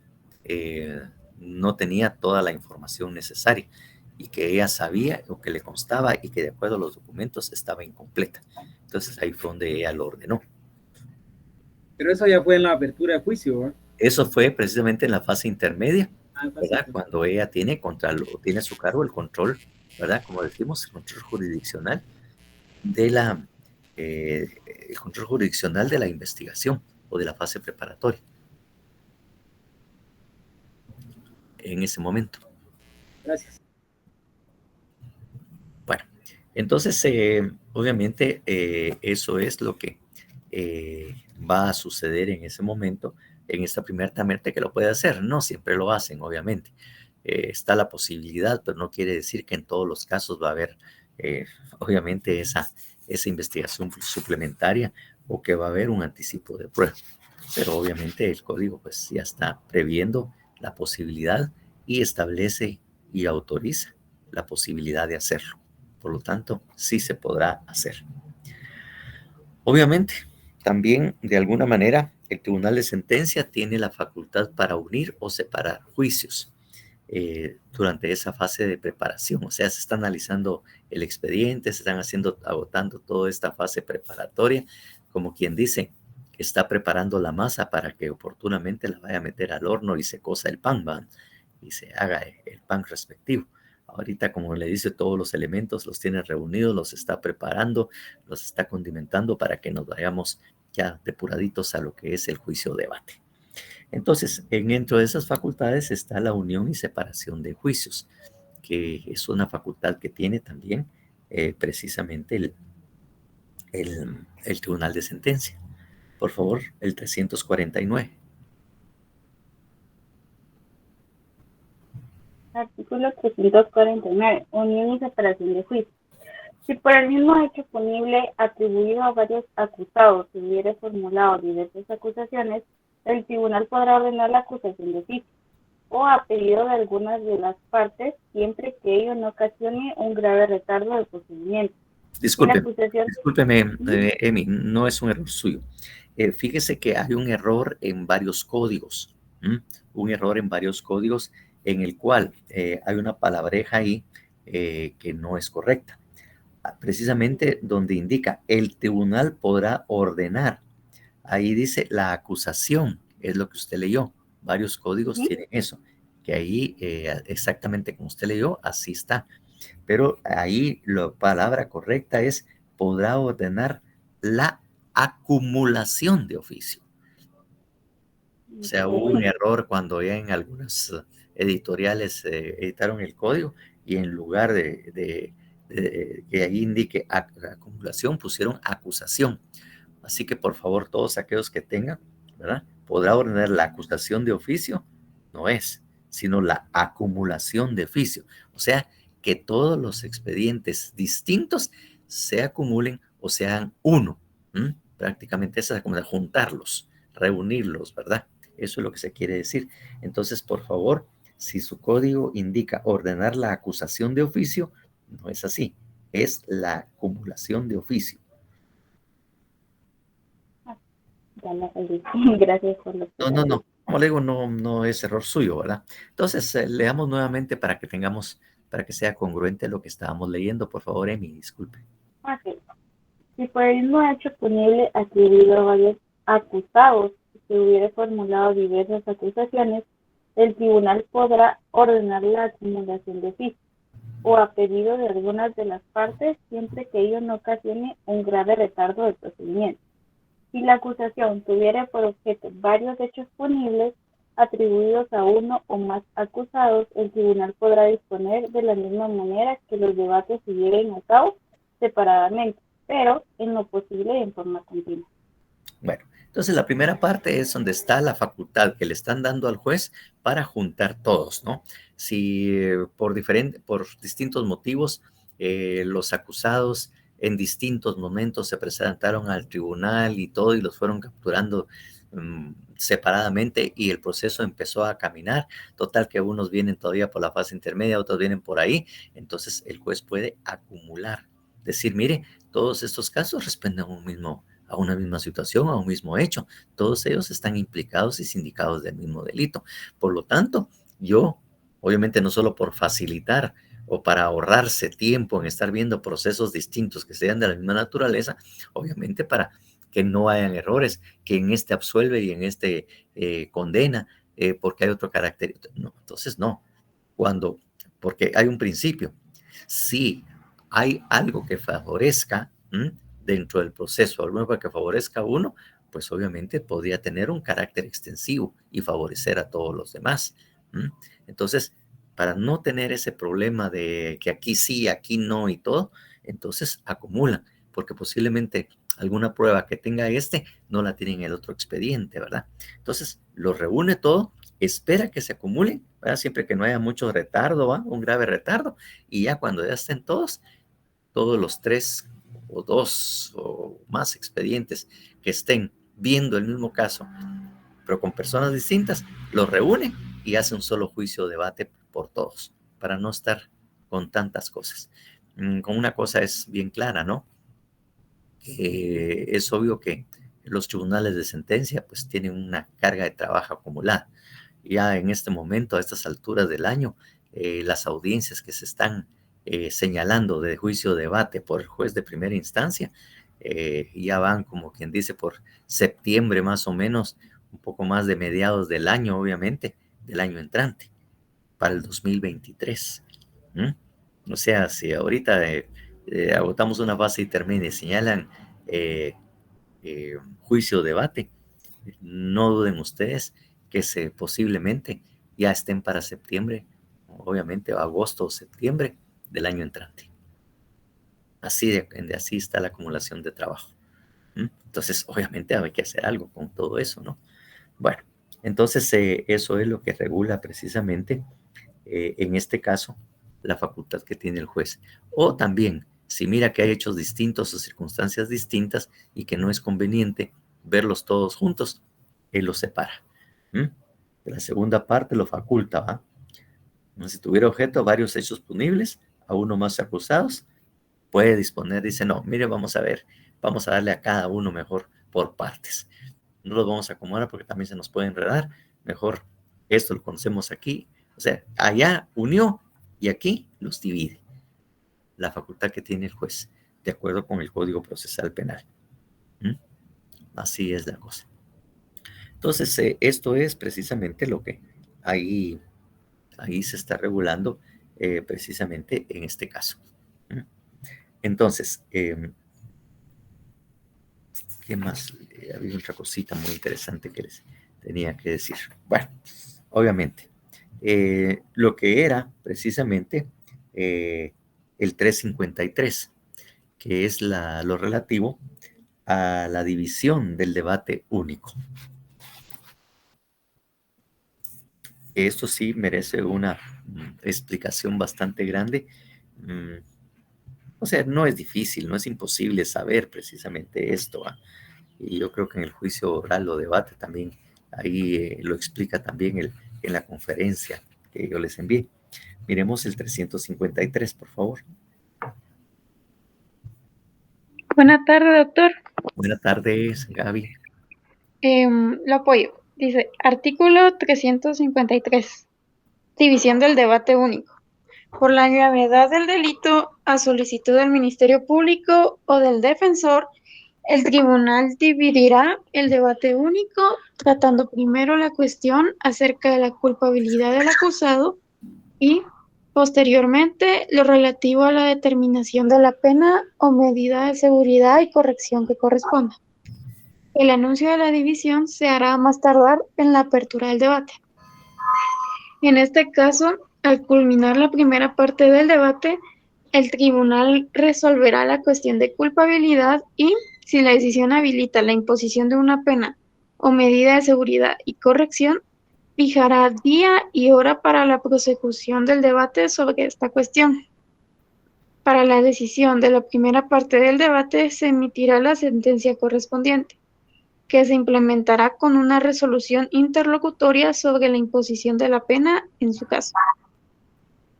[SPEAKER 2] no tenía toda la información necesaria, y que ella sabía o que le constaba y que de acuerdo a los documentos estaba incompleta. Entonces ahí fue donde ella lo ordenó.
[SPEAKER 3] Pero eso ya fue en la apertura de juicio, ¿verdad?
[SPEAKER 2] Eso fue precisamente en la fase intermedia, ¿verdad?
[SPEAKER 3] Intermedia.
[SPEAKER 2] Cuando ella tiene tiene a su cargo el control, ¿verdad? Como decimos, el control jurisdiccional de el control jurisdiccional de la investigación o de la fase preparatoria en ese momento.
[SPEAKER 3] Gracias.
[SPEAKER 2] Bueno, entonces, obviamente, eso es lo que va a suceder en ese momento, en esta primera tamerta, que lo puede hacer. No siempre lo hacen, obviamente. Está la posibilidad, pero no quiere decir que en todos los casos va a haber, obviamente, esa investigación suplementaria o que va a haber un anticipo de prueba. Pero obviamente el código pues ya está previendo la posibilidad y establece y autoriza la posibilidad de hacerlo. Por lo tanto, sí se podrá hacer. Obviamente, también de alguna manera el tribunal de sentencia tiene la facultad para unir o separar juicios durante esa fase de preparación. O sea, se está analizando el expediente, se están agotando toda esta fase preparatoria, como quien dice, está preparando la masa para que oportunamente la vaya a meter al horno y se cosa el pan, ¿va? Y se haga el pan respectivo. Ahorita, como le dice, todos los elementos los tiene reunidos, los está preparando, los está condimentando para que nos vayamos ya depuraditos a lo que es el juicio o debate. Entonces, dentro de esas facultades está la unión y separación de juicios, que es una facultad que tiene también precisamente el Tribunal de Sentencia. Por favor, el 349.
[SPEAKER 6] Artículo 349. Unión y separación de juicios. Si por el mismo hecho punible atribuido a varios acusados se hubiere formulado diversas acusaciones, el tribunal podrá ordenar la acusación de oficio o a pedido de algunas de las partes, siempre que ello no ocasione un grave retardo del procedimiento.
[SPEAKER 2] Discúlpeme, Emi, no es un error suyo. Fíjese que hay un error en varios códigos, un error en varios códigos en el cual hay una palabreja ahí que no es correcta. Precisamente donde indica el tribunal podrá ordenar. Ahí dice la acusación, es lo que usted leyó. Varios códigos tienen eso, que ahí exactamente como usted leyó, así está. Pero ahí la palabra correcta es podrá ordenar la acumulación de oficio. O sea, hubo un error cuando ya en algunas editoriales editaron el código y en lugar de que ahí indique acumulación, pusieron acusación. Así que por favor, todos aquellos que tengan, ¿verdad? Podrá ordenar la acusación de oficio, no es, sino la acumulación de oficio. O sea, que todos los expedientes distintos se acumulen o sean uno. Prácticamente esa es como de juntarlos, reunirlos, ¿verdad? Eso es lo que se quiere decir. Entonces, por favor, si su código indica ordenar la acusación de oficio, no es así, es la acumulación de oficio.
[SPEAKER 6] Gracias por lo que
[SPEAKER 2] No. Como le digo, no es error suyo, ¿verdad? Entonces, leamos nuevamente para que sea congruente lo que estábamos leyendo. Por favor, Emi, disculpe.
[SPEAKER 6] Okay. Si por el mismo hecho punible atribuido a varios acusados se hubiera formulado diversas acusaciones, el tribunal podrá ordenar la acumulación de oficio o a pedido de algunas de las partes, siempre que ello no ocasione un grave retardo del procedimiento. Si la acusación tuviera por objeto varios hechos punibles atribuidos a uno o más acusados, el tribunal podrá disponer de la misma manera que los debates se lleven a cabo separadamente, pero en lo posible en forma continua.
[SPEAKER 2] Bueno, entonces la primera parte es donde está la facultad que le están dando al juez para juntar todos, ¿no? Si por distintos motivos los acusados en distintos momentos se presentaron al tribunal y todo y los fueron capturando separadamente y el proceso empezó a caminar, total que unos vienen todavía por la fase intermedia, otros vienen por ahí, entonces el juez puede acumular, decir, mire, todos estos casos responden a una misma situación, a un mismo hecho. Todos ellos están implicados y sindicados del mismo delito. Por lo tanto, yo, obviamente no solo por facilitar o para ahorrarse tiempo en estar viendo procesos distintos que sean de la misma naturaleza, obviamente para que no hayan errores, que en este absuelve y en este condena, porque hay otro carácter. No, entonces no. Porque hay un principio. Si hay algo que favorezca dentro del proceso, algo que favorezca a uno, pues obviamente podría tener un carácter extensivo y favorecer a todos los demás. Entonces, para no tener ese problema de que aquí sí, aquí no y todo, entonces acumulan, porque posiblemente alguna prueba que tenga no la tiene en el otro expediente, ¿verdad? Entonces, lo reúne todo, espera que se acumule, ¿verdad? Siempre que no haya mucho retardo, ¿va? Un grave retardo, y ya cuando ya estén todos los 3 o 2 o más expedientes que estén viendo el mismo caso, pero con personas distintas, los reúne y hace un solo juicio o debate por todos, para no estar con tantas cosas. Con una cosa es bien clara, ¿no? Es obvio que los tribunales de sentencia pues tienen una carga de trabajo acumulada. Ya en este momento, a estas alturas del año, las audiencias que se están señalando de juicio o debate por el juez de primera instancia, ya van como quien dice por septiembre más o menos, un poco más de mediados del año, obviamente, del año entrante, para el 2023. O sea, si ahorita agotamos una fase y termina y señalan juicio o debate, no duden ustedes que posiblemente ya estén para septiembre, obviamente agosto o septiembre del año entrante. Así está la acumulación de trabajo. Entonces, obviamente hay que hacer algo con todo eso, ¿no? Bueno, entonces eso es lo que regula precisamente, en este caso, la facultad que tiene el juez. O también, si mira que hay hechos distintos o circunstancias distintas y que no es conveniente verlos todos juntos, él los separa. La segunda parte lo faculta, ¿va? Si tuviera objeto varios hechos punibles, a uno más acusados, puede disponer, dice, no, mire, vamos a ver, vamos a darle a cada uno mejor por partes. No los vamos a acomodar porque también se nos puede enredar. Mejor esto lo conocemos aquí. O sea, allá unió y aquí los divide. La facultad que tiene el juez, de acuerdo con el Código Procesal Penal. Así es la cosa. Entonces, esto es precisamente lo que ahí se está regulando precisamente en este caso. Entonces, ¿qué más? Había otra cosita muy interesante que les tenía que decir. Bueno, obviamente, lo que era precisamente el 353, que es lo relativo a la división del debate único. Esto sí merece una explicación bastante grande. O sea, no es difícil, no es imposible saber precisamente esto. Y yo creo que en el juicio oral o debate también, ahí lo explica también en la conferencia que yo les envié. Miremos el 353, por favor.
[SPEAKER 7] Buenas tardes, doctor.
[SPEAKER 2] Buenas tardes, Gaby.
[SPEAKER 7] Lo apoyo. Dice, artículo 353, división del debate único. Por la gravedad del delito, a solicitud del Ministerio Público o del defensor, El tribunal dividirá el debate único, tratando primero la cuestión acerca de la culpabilidad del acusado y, posteriormente, lo relativo a la determinación de la pena o medida de seguridad y corrección que corresponda. El anuncio de la división se hará a más tardar en la apertura del debate. En este caso, al culminar la primera parte del debate, el tribunal resolverá la cuestión de culpabilidad y, si la decisión habilita la imposición de una pena o medida de seguridad y corrección, fijará día y hora para la prosecución del debate sobre esta cuestión. Para la decisión de la primera parte del debate se emitirá la sentencia correspondiente, que se implementará con una resolución interlocutoria sobre la imposición de la pena en su caso.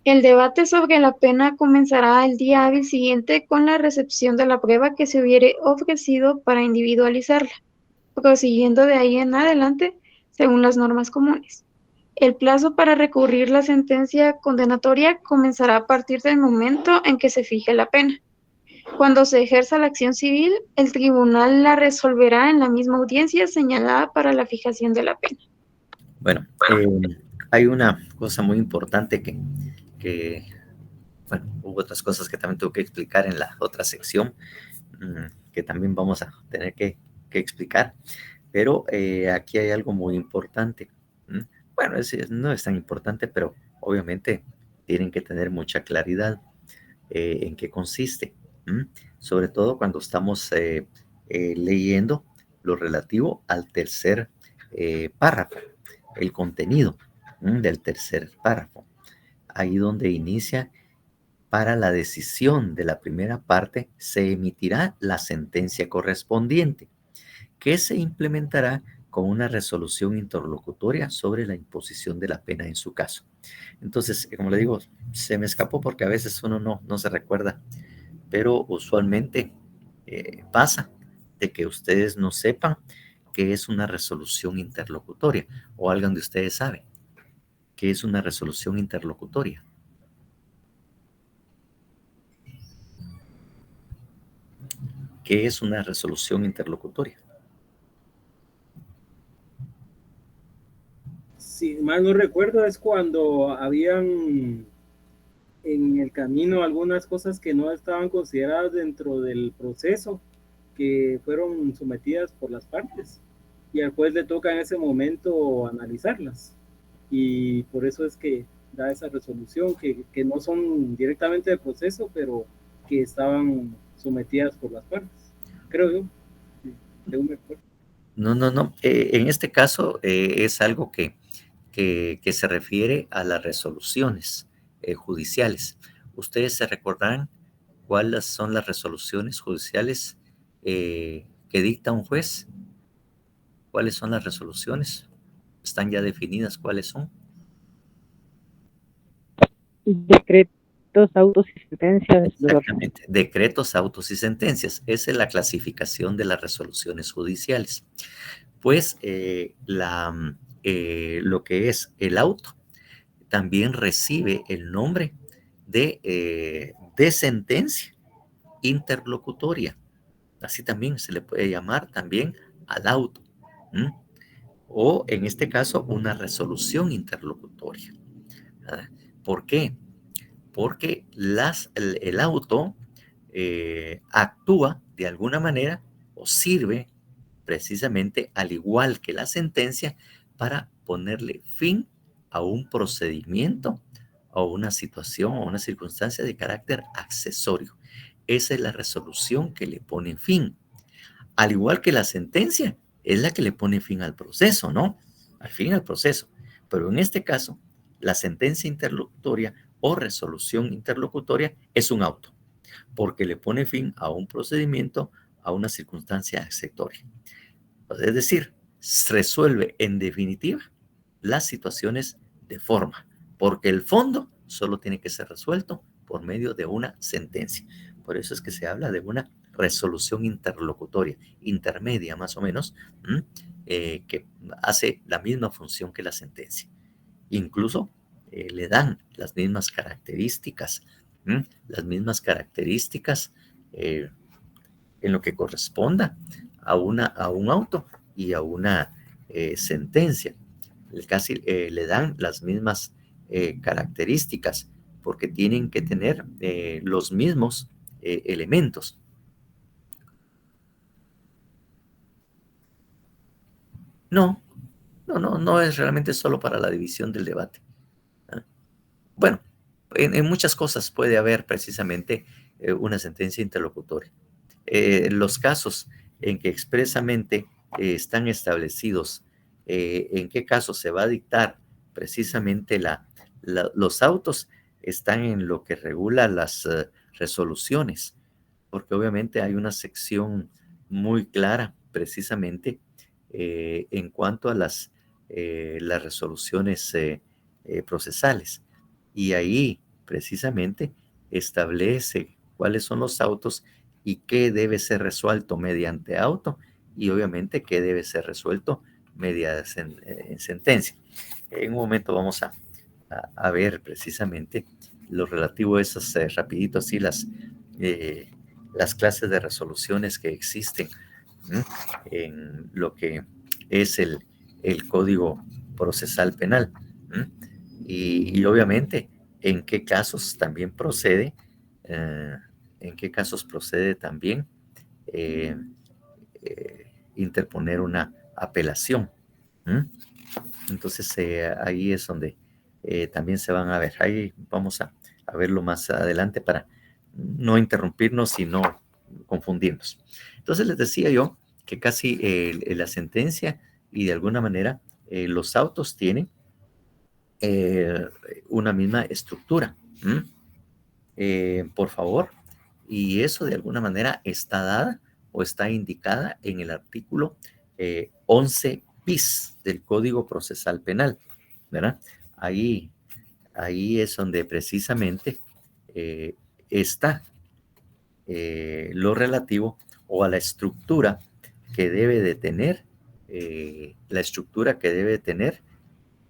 [SPEAKER 7] El debate sobre la pena comenzará el día hábil siguiente con la recepción de la prueba que se hubiere ofrecido para individualizarla, prosiguiendo de ahí en adelante según las normas comunes. El plazo para recurrir la sentencia condenatoria comenzará a partir del momento en que se fije la pena. Cuando se ejerza la acción civil, el tribunal la resolverá en la misma audiencia señalada para la fijación de la pena.
[SPEAKER 2] Bueno, hay una cosa muy importante bueno, hubo otras cosas que también tuve que explicar en la otra sección, que también vamos a tener que explicar, pero aquí hay algo muy importante. Bueno, no es tan importante, pero obviamente tienen que tener mucha claridad en qué consiste, sobre todo cuando estamos leyendo lo relativo al tercer párrafo, el contenido del tercer párrafo, ahí donde inicia: para la decisión de la primera parte se emitirá la sentencia correspondiente, que se implementará con una resolución interlocutoria sobre la imposición de la pena en su caso. Entonces, como le digo, se me escapó porque a veces uno no se recuerda, pero usualmente pasa de que ustedes no sepan qué es una resolución interlocutoria, o alguien de ustedes sabe qué es una resolución interlocutoria. ¿Qué es una resolución interlocutoria?
[SPEAKER 3] Si mal no recuerdo, es cuando habían en el camino algunas cosas que no estaban consideradas dentro del proceso, que fueron sometidas por las partes, y al juez le toca en ese momento analizarlas. Y por eso es que da esa resolución, que no son directamente del proceso, pero que estaban sometidas por las partes, creo yo, según me acuerdo.
[SPEAKER 2] No. En este caso es algo que se refiere a las resoluciones judiciales. ¿Ustedes se recordarán cuáles son las resoluciones judiciales que dicta un juez? ¿Cuáles son las resoluciones? ¿Están ya definidas cuáles son?
[SPEAKER 8] Decretos, autos y sentencias.
[SPEAKER 2] Exactamente, decretos, autos y sentencias. Esa es la clasificación de las resoluciones judiciales. Pues lo que es el auto también recibe el nombre de sentencia interlocutoria. Así también se le puede llamar también al auto. O en este caso, una resolución interlocutoria. ¿Por qué? Porque el auto actúa de alguna manera o sirve precisamente al igual que la sentencia para ponerle fin a un procedimiento o una situación o una circunstancia de carácter accesorio. Esa es la resolución que le pone fin. Al igual que la sentencia, es la que le pone fin al proceso, ¿no? Al fin al proceso. Pero en este caso, la sentencia interlocutoria o resolución interlocutoria es un auto, porque le pone fin a un procedimiento, a una circunstancia accesoria. Es decir, resuelve en definitiva las situaciones de forma, porque el fondo solo tiene que ser resuelto por medio de una sentencia. Por eso es que se habla de una resolución interlocutoria, intermedia más o menos, que hace la misma función que la sentencia. Incluso le dan las mismas características, en lo que corresponda a un auto y a una sentencia. Casi le dan las mismas características porque tienen que tener los mismos elementos. No es realmente solo para la división del debate. Bueno, en muchas cosas puede haber precisamente una sentencia interlocutoria. Los casos en que expresamente están establecidos en qué caso se va a dictar precisamente los autos están en lo que regula las resoluciones, porque obviamente hay una sección muy clara precisamente en cuanto a las resoluciones procesales. Y ahí precisamente establece cuáles son los autos y qué debe ser resuelto mediante auto y obviamente qué debe ser resuelto mediante en sentencia. En un momento vamos a ver precisamente lo relativo a esas rapidito así las clases de resoluciones que existen en lo que es el Código Procesal Penal. Y obviamente en qué casos también procede también interponer una apelación. Entonces ahí es donde también se van a ver. Ahí vamos a verlo más adelante para no interrumpirnos y no confundirnos. Entonces les decía yo que casi la sentencia y de alguna manera los autos tienen una misma estructura. Por favor, y eso de alguna manera está dada o está indicada en el artículo 11 bis del Código Procesal Penal, ¿verdad? Ahí es donde precisamente está lo relativo o a la estructura que debe de tener,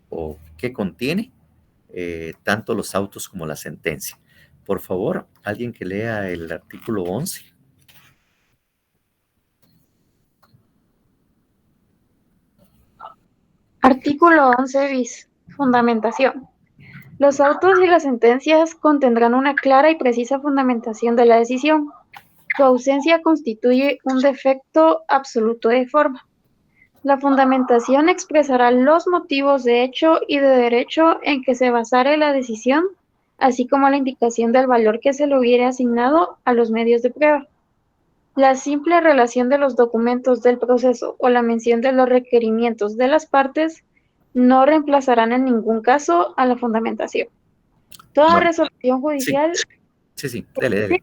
[SPEAKER 2] o que contiene tanto los autos como la sentencia. Por favor, alguien que lea el artículo 11.
[SPEAKER 7] Artículo 11 bis. Fundamentación. Los autos y las sentencias contendrán una clara y precisa fundamentación de la decisión. Su ausencia constituye un defecto absoluto de forma. La fundamentación expresará los motivos de hecho y de derecho en que se basare la decisión, así como la indicación del valor que se le hubiere asignado a los medios de prueba. La simple relación de los documentos del proceso o la mención de los requerimientos de las partes no reemplazarán en ningún caso a la fundamentación. Toda
[SPEAKER 2] Bueno,
[SPEAKER 7] resolución judicial...
[SPEAKER 2] Sí, dele.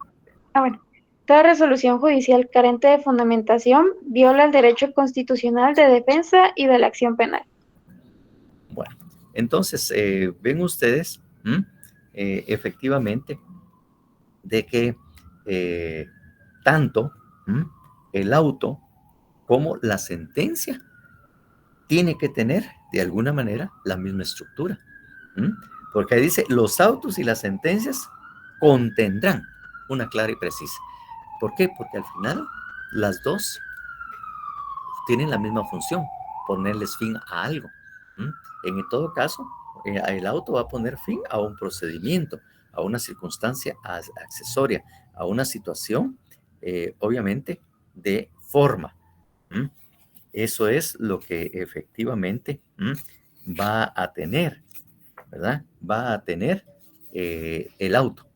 [SPEAKER 7] Toda resolución judicial carente de fundamentación viola el derecho constitucional de defensa y de la acción penal.
[SPEAKER 2] Bueno, entonces ven ustedes efectivamente de que tanto el auto como la sentencia tiene que tener de alguna manera la misma estructura. Porque ahí dice, los autos y las sentencias contendrán una clara y precisa. ¿Por qué? Porque al final las dos tienen la misma función, ponerles fin a algo. En todo caso, el auto va a poner fin a un procedimiento, a una circunstancia accesoria, a una situación, obviamente, de forma. Eso es lo que efectivamente va a tener, ¿verdad? Va a tener el auto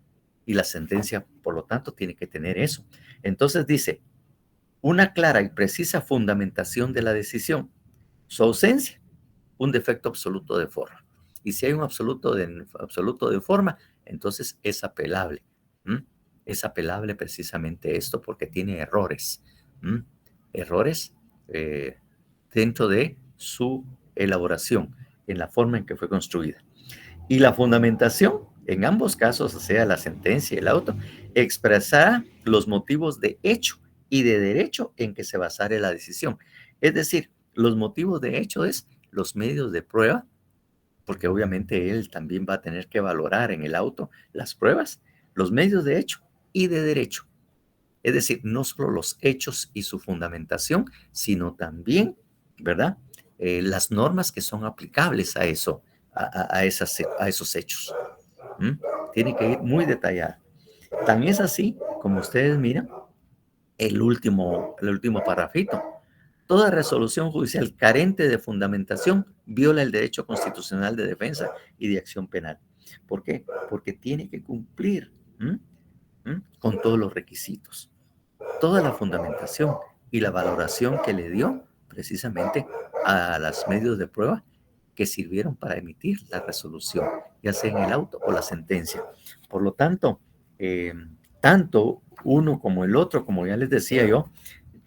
[SPEAKER 2] y la sentencia, por lo tanto, tiene que tener eso. Entonces dice, una clara y precisa fundamentación de la decisión. Su ausencia, un defecto absoluto de forma. Y si hay un absoluto de forma, entonces es apelable. Es apelable precisamente esto porque tiene errores. Errores dentro de su elaboración, en la forma en que fue construida. Y la fundamentación, en ambos casos, o sea, la sentencia y el auto, expresará los motivos de hecho y de derecho en que se basare la decisión. Es decir, los motivos de hecho es los medios de prueba, porque obviamente él también va a tener que valorar en el auto las pruebas, los medios de hecho y de derecho Es decir, no solo los hechos y su fundamentación, sino también, ¿verdad? Las normas que son aplicables a eso, a esos hechos. Tiene que ir muy detallada. Tan es así, como ustedes miran, el último parrafito. Toda resolución judicial carente de fundamentación viola el derecho constitucional de defensa y de acción penal. ¿Por qué? Porque tiene que cumplir con todos los requisitos. Toda la fundamentación y la valoración que le dio precisamente a los medios de prueba que sirvieron para emitir la resolución, ya sea en el auto o la sentencia. Por lo tanto, tanto uno como el otro, como ya les decía yo,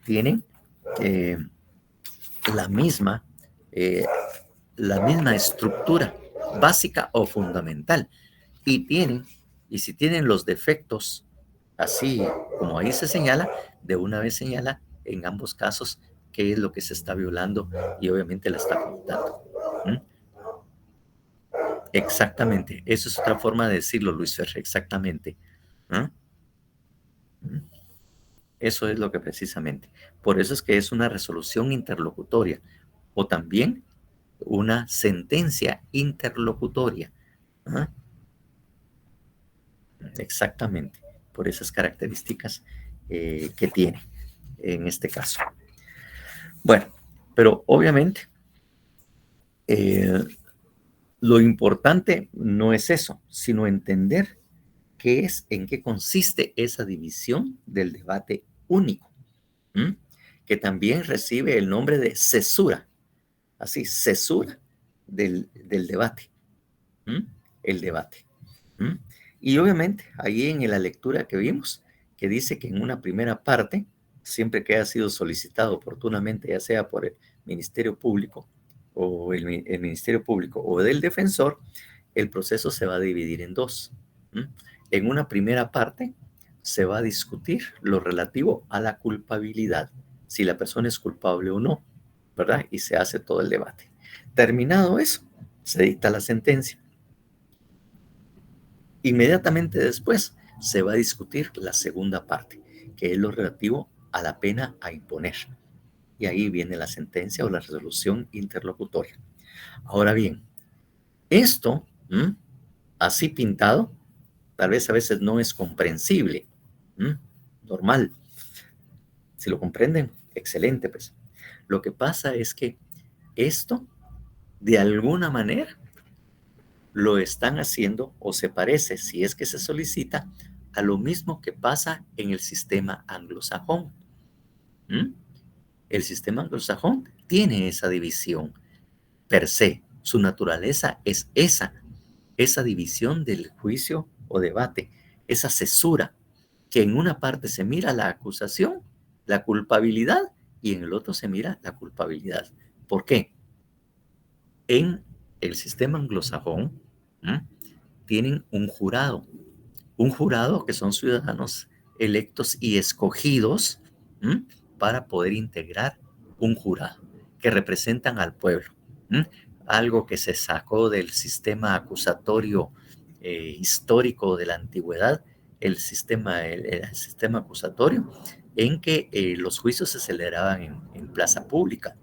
[SPEAKER 2] tienen la misma estructura básica o fundamental. Y si tienen los defectos, así como ahí se señala, de una vez señala en ambos casos qué es lo que se está violando y obviamente la está ocultando. Exactamente, eso es otra forma de decirlo, Luis Fer, exactamente. Eso es lo que precisamente. Por eso es que es una resolución interlocutoria o también una sentencia interlocutoria. Exactamente, por esas características que tiene en este caso. Bueno, pero obviamente lo importante no es eso, sino entender en qué consiste esa división del debate único, que también recibe el nombre de cesura, así, cesura del debate, el debate. Y obviamente ahí en la lectura que vimos, que dice que en una primera parte, siempre que haya sido solicitado oportunamente, ya sea por el Ministerio Público o el Ministerio Público o del defensor, el proceso se va a dividir en dos. En una primera parte se va a discutir lo relativo a la culpabilidad, si la persona es culpable o no, ¿verdad? Y se hace todo el debate. Terminado eso, se dicta la sentencia. Inmediatamente después se va a discutir la segunda parte, que es lo relativo a la pena a imponer. Y ahí viene la sentencia o la resolución interlocutoria. Ahora bien, esto, así pintado, tal vez a veces no es comprensible. Normal. Si lo comprenden, excelente, pues. Lo que pasa es que esto, de alguna manera, lo están haciendo o se parece, si es que se solicita, a lo mismo que pasa en el sistema anglosajón. El sistema anglosajón tiene esa división per se. Su naturaleza es esa división del juicio o debate, esa cesura, que en una parte se mira la acusación, la culpabilidad, y en el otro se mira la culpabilidad. ¿Por qué? En el sistema anglosajón tienen un jurado que son ciudadanos electos y escogidos para poder integrar un jurado que representan al pueblo. Algo que se sacó del sistema acusatorio histórico de la antigüedad, el sistema acusatorio, en que los juicios se celebraban en plaza pública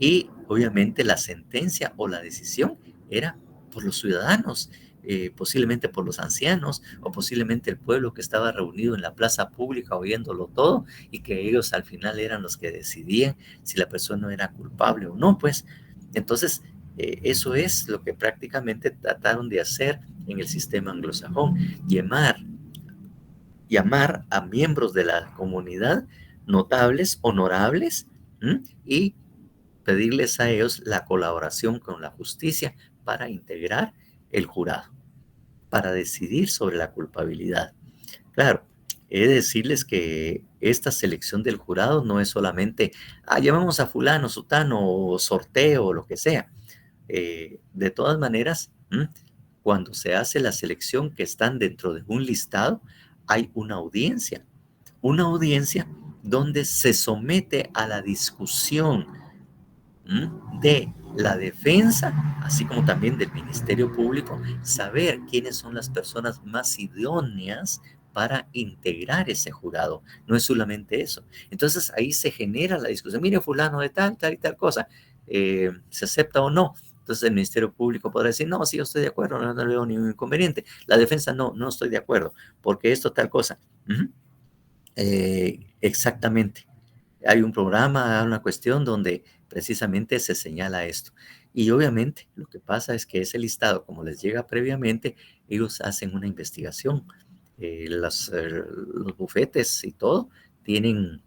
[SPEAKER 2] y obviamente la sentencia o la decisión era por los ciudadanos, posiblemente por los ancianos o posiblemente el pueblo que estaba reunido en la plaza pública oyéndolo todo y que ellos al final eran los que decidían si la persona era culpable o no, pues. Entonces, eso es lo que prácticamente trataron de hacer en el sistema anglosajón, llamar a miembros de la comunidad notables, honorables, y pedirles a ellos la colaboración con la justicia para integrar el jurado, para decidir sobre la culpabilidad. Claro, he de decirles que esta selección del jurado no es solamente, llamamos a fulano, sutano, o sorteo, o lo que sea. De todas maneras, cuando se hace la selección que están dentro de un listado, hay una audiencia donde se somete a la discusión de la defensa, así como también del Ministerio Público, saber quiénes son las personas más idóneas para integrar ese jurado. No es solamente eso. Entonces ahí se genera la discusión. Mire, fulano de tal, tal y tal cosa, ¿se acepta o no? Entonces el Ministerio Público podrá decir, no, sí, yo estoy de acuerdo, no le veo ningún inconveniente. La defensa, no estoy de acuerdo, porque esto tal cosa. Exactamente. Hay un programa, una cuestión donde precisamente se señala esto. Y obviamente lo que pasa es que ese listado, como les llega previamente, ellos hacen una investigación. Los bufetes y todo tienen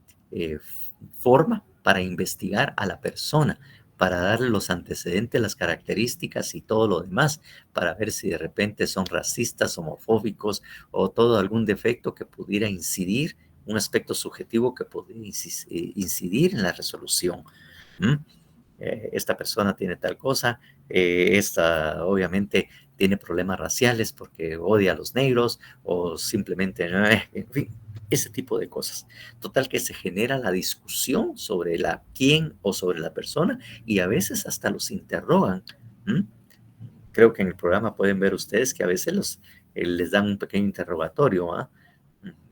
[SPEAKER 2] forma para investigar a la persona, para darle los antecedentes, las características y todo lo demás, para ver si de repente son racistas, homofóbicos o todo algún defecto que pudiera incidir, un aspecto subjetivo que pudiera incidir en la resolución. Esta persona tiene tal cosa, esta obviamente tiene problemas raciales porque odia a los negros o simplemente, en fin, ese tipo de cosas. Total que se genera la discusión sobre la quién o sobre la persona y a veces hasta los interrogan. Creo que en el programa pueden ver ustedes que a veces les dan un pequeño interrogatorio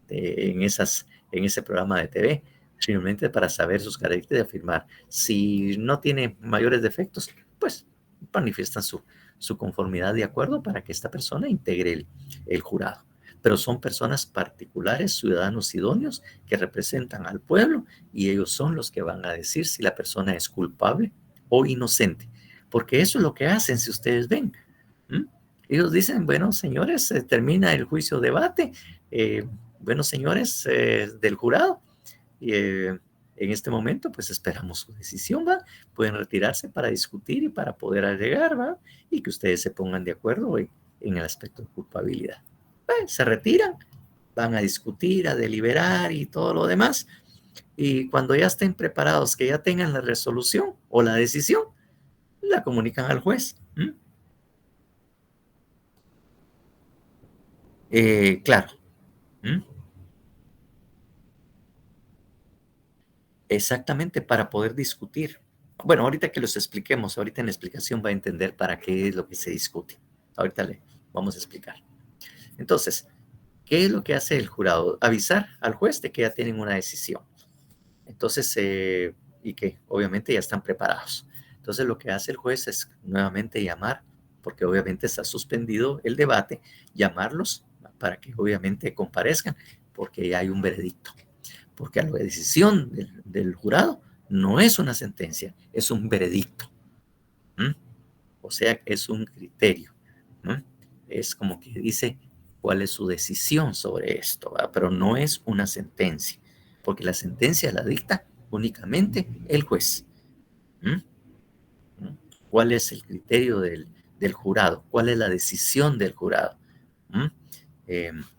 [SPEAKER 2] en ese programa de TV, simplemente para saber sus características y afirmar. Si no tiene mayores defectos, pues manifiestan su conformidad de acuerdo para que esta persona integre el jurado. Pero son personas particulares, ciudadanos idóneos, que representan al pueblo y ellos son los que van a decir si la persona es culpable o inocente. Porque eso es lo que hacen, si ustedes ven. Ellos dicen, bueno, señores, termina el juicio debate. Bueno, señores del jurado, en este momento, pues esperamos su decisión, ¿va? Pueden retirarse para discutir y para poder alegar, ¿va? Y que ustedes se pongan de acuerdo en el aspecto de culpabilidad. Se retiran, van a discutir, a deliberar y todo lo demás. Y cuando ya estén preparados, que ya tengan la resolución o la decisión, la comunican al juez. Claro. Exactamente, para poder discutir. Bueno, ahorita que los expliquemos, ahorita en la explicación va a entender para qué es lo que se discute. Ahorita le vamos a explicar. Entonces, ¿qué es lo que hace el jurado? Avisar al juez de que ya tienen una decisión. Entonces, y que obviamente ya están preparados. Entonces, lo que hace el juez es nuevamente llamar, porque obviamente está suspendido el debate, llamarlos para que obviamente comparezcan, porque ya hay un veredicto. Porque la decisión del jurado no es una sentencia, es un veredicto. O sea, es un criterio. Es como que dice cuál es su decisión sobre esto, ¿verdad? Pero no es una sentencia, porque la sentencia la dicta únicamente el juez. ¿Cuál es el criterio del jurado? ¿Cuál es la decisión del jurado?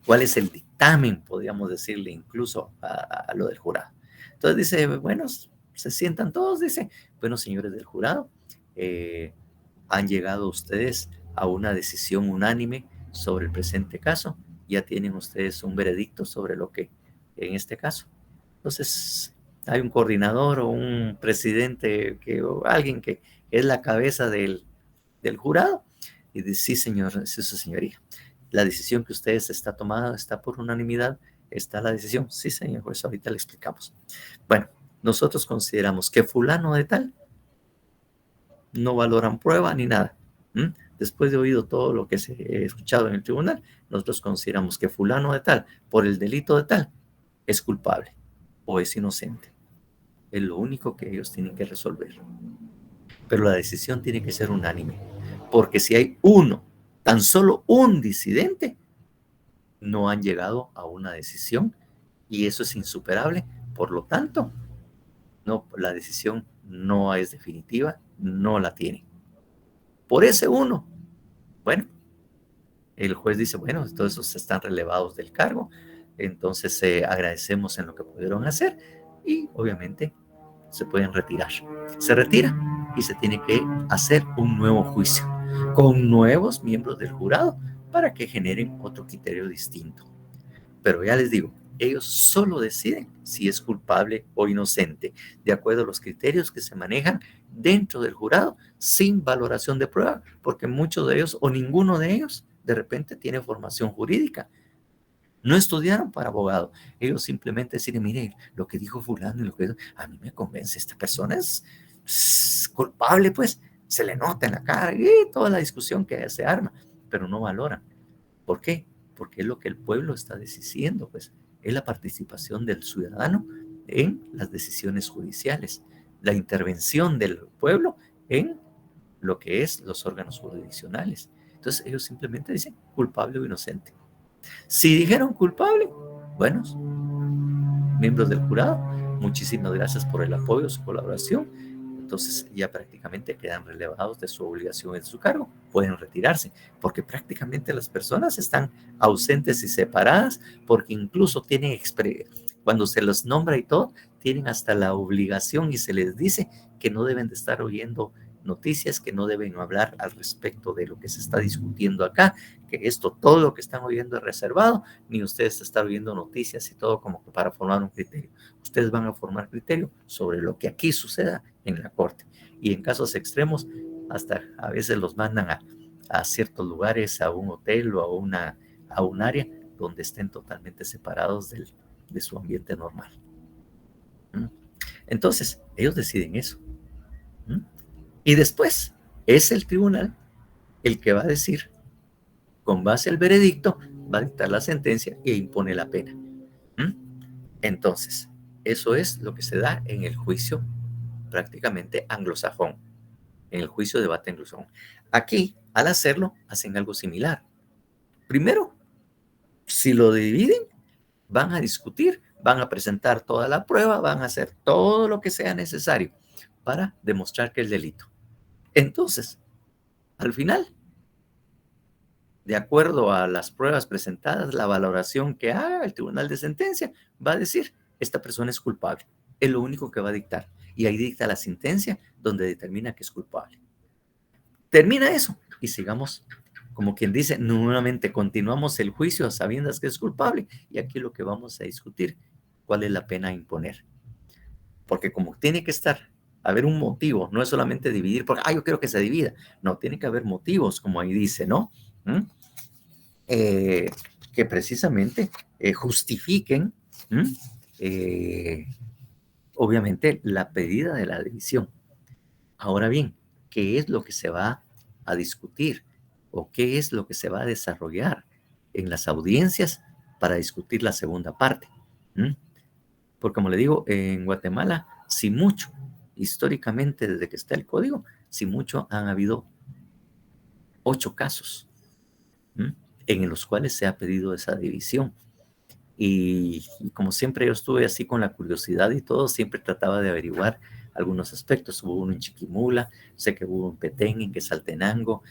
[SPEAKER 2] ¿Cuál es el dictamen, podríamos decirle incluso a lo del jurado? Entonces dice, bueno, se sientan todos, dice, bueno, señores del jurado, han llegado ustedes a una decisión unánime sobre el presente caso, ya tienen ustedes un veredicto sobre lo que en este caso. Entonces, hay un coordinador o un presidente o alguien que es la cabeza del jurado y dice, sí, señor, sí, su señoría. La decisión que ustedes está tomada está por unanimidad, está la decisión. Sí, señor juez, ahorita le explicamos. Bueno, nosotros consideramos que fulano de tal no valoran prueba ni nada. Después de oído todo lo que se ha escuchado en el tribunal, nosotros consideramos que fulano de tal, por el delito de tal, es culpable o es inocente. Es lo único que ellos tienen que resolver. Pero la decisión tiene que ser unánime, porque si hay tan solo un disidente, no han llegado a una decisión y eso es insuperable. Por lo tanto, no, la decisión no es definitiva, no la tiene. Por ese uno, bueno, el juez dice, bueno, todos esos están relevados del cargo, entonces agradecemos en lo que pudieron hacer y obviamente se pueden retirar. Se retira y se tiene que hacer un nuevo juicio con nuevos miembros del jurado para que generen otro criterio distinto. Pero ya les digo, ellos solo deciden si es culpable o inocente, de acuerdo a los criterios que se manejan dentro del jurado, sin valoración de prueba, porque muchos de ellos o ninguno de ellos de repente tiene formación jurídica. No estudiaron para abogado. Ellos simplemente deciden, mire, lo que dijo fulano y lo que a mí me convence, esta persona es culpable, pues se le nota en la cara y toda la discusión que se arma, pero no valoran. ¿Por qué? Porque es lo que el pueblo está decidiendo, pues es la participación del ciudadano en las decisiones judiciales, la intervención del pueblo en lo que es los órganos jurisdiccionales. Entonces ellos simplemente dicen culpable o inocente. Si dijeron culpable, buenos miembros del jurado, muchísimas gracias por el apoyo, su colaboración. Entonces ya prácticamente quedan relevados de su obligación y de su cargo, pueden retirarse, porque prácticamente las personas están ausentes y separadas, porque incluso tienen, cuando se los nombra y todo, tienen hasta la obligación y se les dice que no deben de estar oyendo noticias, que no deben hablar al respecto de lo que se está discutiendo acá, que esto, todo lo que están oyendo es reservado, ni ustedes están oyendo noticias y todo como que para formar un criterio. Ustedes van a formar criterio sobre lo que aquí suceda en la corte. Y en casos extremos, hasta a veces los mandan a ciertos lugares, a un hotel o a un área donde estén totalmente separados de su ambiente normal. Entonces, ellos deciden eso. Y después es el tribunal el que va a decir, con base al veredicto, va a dictar la sentencia e impone la pena. Entonces, eso es lo que se da en el juicio prácticamente anglosajón, en el juicio de debate anglosajón. Aquí, al hacerlo, hacen algo similar. Primero, si lo dividen, van a discutir, van a presentar toda la prueba, van a hacer todo lo que sea necesario para demostrar que es delito. Entonces, al final, de acuerdo a las pruebas presentadas, la valoración que haga el tribunal de sentencia va a decir, esta persona es culpable. Es lo único que va a dictar. Y ahí dicta la sentencia donde determina que es culpable. Termina eso y sigamos, como quien dice, nuevamente continuamos el juicio a sabiendas que es culpable. Y aquí lo que vamos a discutir, cuál es la pena a imponer. Porque como tiene que haber un motivo, no es solamente dividir, porque, yo quiero que se divida. No, tiene que haber motivos, como ahí dice, ¿no? Que precisamente justifiquen, obviamente, la pedida de la división. Ahora bien, ¿qué es lo que se va a discutir o qué es lo que se va a desarrollar en las audiencias para discutir la segunda parte? Porque como le digo, en Guatemala, si mucho, históricamente desde que está el código, si mucho han habido 8 casos en los cuales se ha pedido esa división. Y como siempre yo estuve así con la curiosidad y todo, siempre trataba de averiguar algunos aspectos. Hubo uno en Chiquimula, sé que hubo en Petén, en Quetzaltenango,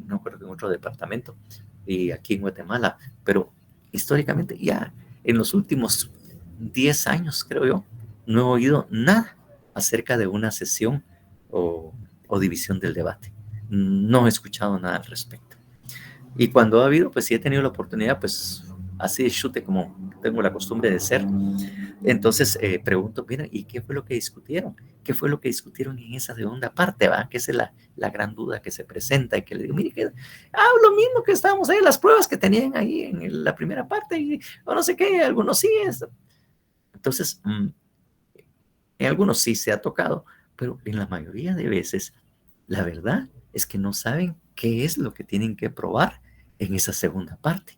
[SPEAKER 2] no creo que en otro departamento, y aquí en Guatemala, pero históricamente ya en los últimos 10 años, creo yo, no he oído nada acerca de una sesión o división del debate. No he escuchado nada al respecto. Y cuando ha habido, pues sí he tenido la oportunidad, pues así de chute como tengo la costumbre de ser. Entonces pregunto, mira, ¿y qué fue lo que discutieron? ¿Qué fue lo que discutieron en esa segunda parte? ¿Va? Que esa es la gran duda que se presenta y que le digo, mire, lo mismo que estábamos ahí, las pruebas que tenían ahí en la primera parte, y, o no sé qué, algunos sí. Entonces, en algunos sí se ha tocado, pero en la mayoría de veces, la verdad es que no saben qué es lo que tienen que probar en esa segunda parte.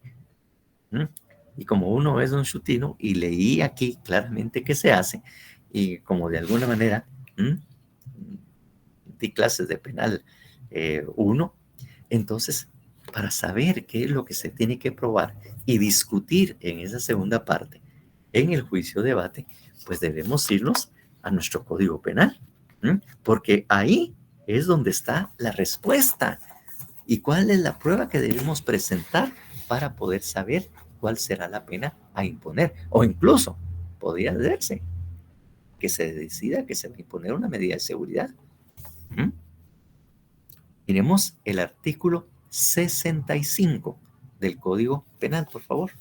[SPEAKER 2] Y como uno es un chutino y leí aquí claramente qué se hace, y como de alguna manera di clases de penal 1, entonces para saber qué es lo que se tiene que probar y discutir en esa segunda parte, en el juicio debate, pues debemos irnos a nuestro código penal, porque ahí es donde está la respuesta y cuál es la prueba que debemos presentar para poder saber cuál será la pena a imponer, o incluso podría hacerse que se decida que se va a imponer una medida de seguridad. Miremos el artículo 65 del Código Penal, por favor.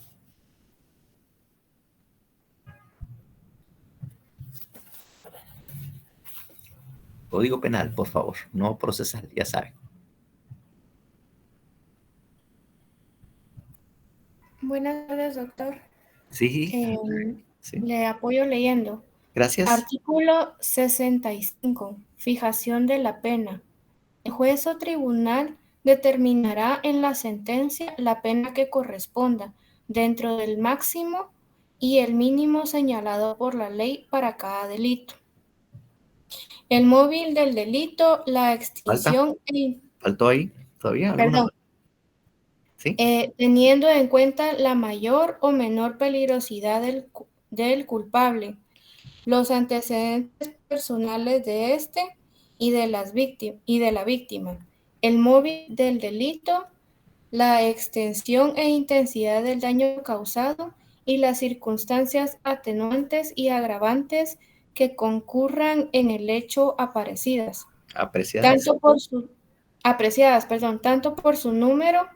[SPEAKER 2] Código Penal, por favor, no procesal, ya saben.
[SPEAKER 5] Buenas tardes, doctor.
[SPEAKER 2] Sí, sí.
[SPEAKER 5] Le apoyo leyendo.
[SPEAKER 2] Gracias.
[SPEAKER 5] Artículo 65. Fijación de la pena. El juez o tribunal determinará en la sentencia la pena que corresponda dentro del máximo y el mínimo señalado por la ley para cada delito. El móvil del delito, la extinción...
[SPEAKER 2] ¿Faltó ahí todavía?
[SPEAKER 5] Perdón.
[SPEAKER 2] ¿Sí?
[SPEAKER 5] Teniendo en cuenta la mayor o menor peligrosidad del culpable, los antecedentes personales de este y de la víctima, el móvil del delito, la extensión e intensidad del daño causado y las circunstancias atenuantes y agravantes que concurran en el hecho apreciadas. Tanto por su número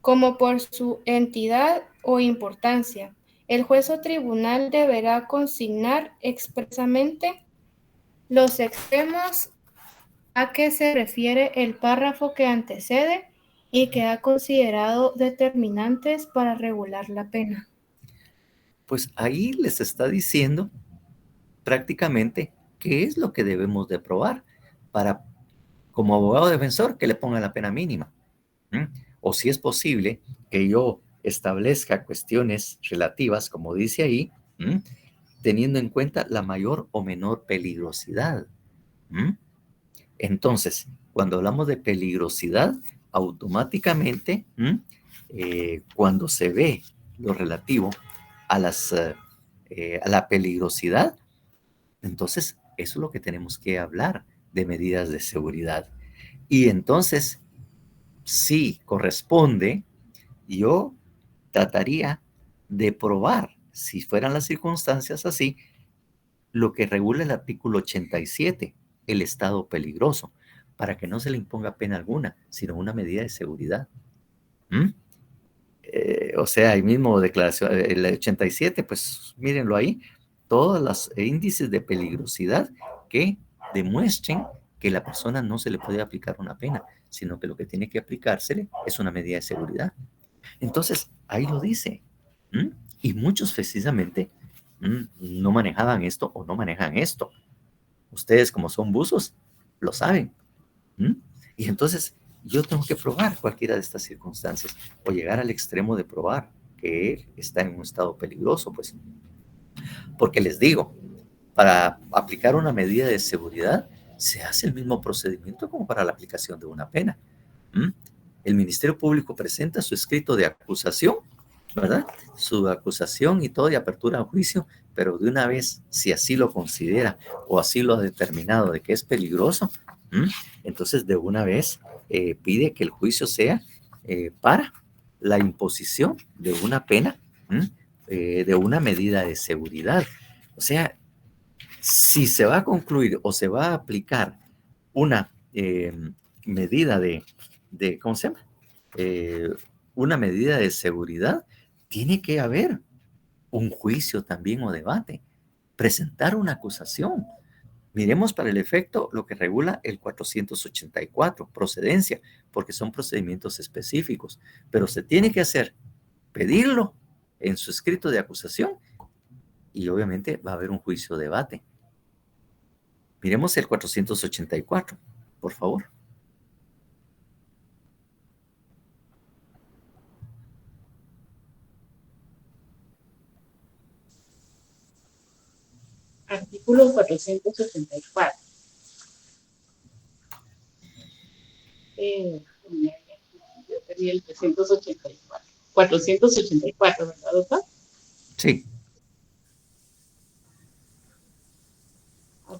[SPEAKER 5] como por su entidad o importancia. El juez o tribunal deberá consignar expresamente los extremos a que se refiere el párrafo que antecede y que ha considerado determinantes para regular la pena.
[SPEAKER 2] Pues ahí les está diciendo prácticamente qué es lo que debemos de probar para, como abogado defensor, que le ponga la pena mínima. O si es posible que yo establezca cuestiones relativas, como dice ahí, teniendo en cuenta la mayor o menor peligrosidad. Entonces, cuando hablamos de peligrosidad, automáticamente, cuando se ve lo relativo a la peligrosidad, entonces eso es lo que tenemos que hablar de medidas de seguridad. Y entonces, si corresponde, yo trataría de probar, si fueran las circunstancias así, lo que regula el artículo 87, el estado peligroso, para que no se le imponga pena alguna, sino una medida de seguridad. O sea, ahí mismo declaración, el 87, pues mírenlo ahí, todos los índices de peligrosidad que demuestren que la persona no se le puede aplicar una pena, sino que lo que tiene que aplicársele es una medida de seguridad. Entonces, ahí lo dice. Y muchos precisamente no manejaban esto o no manejan esto. Ustedes, como son buzos, lo saben. Y entonces, yo tengo que probar cualquiera de estas circunstancias o llegar al extremo de probar que él está en un estado peligroso, pues. Porque les digo, para aplicar una medida de seguridad, se hace el mismo procedimiento como para la aplicación de una pena. El Ministerio Público presenta su escrito de acusación, ¿verdad? Su acusación y todo de apertura a juicio, pero de una vez, si así lo considera o así lo ha determinado de que es peligroso, entonces de una vez pide que el juicio sea para la imposición de una pena, de una medida de seguridad. O sea, si se va a concluir o se va a aplicar una medida de ¿cómo se llama? Una medida de seguridad, tiene que haber un juicio también o debate, presentar una acusación. Miremos para el efecto lo que regula el 484, procedencia, porque son procedimientos específicos, pero se tiene que hacer, pedirlo en su escrito de acusación y obviamente va a haber un juicio o debate. Miremos el 484, por favor.
[SPEAKER 9] Artículo 484. Yo tenía el 384. 484, ¿verdad, doctor?
[SPEAKER 2] Sí.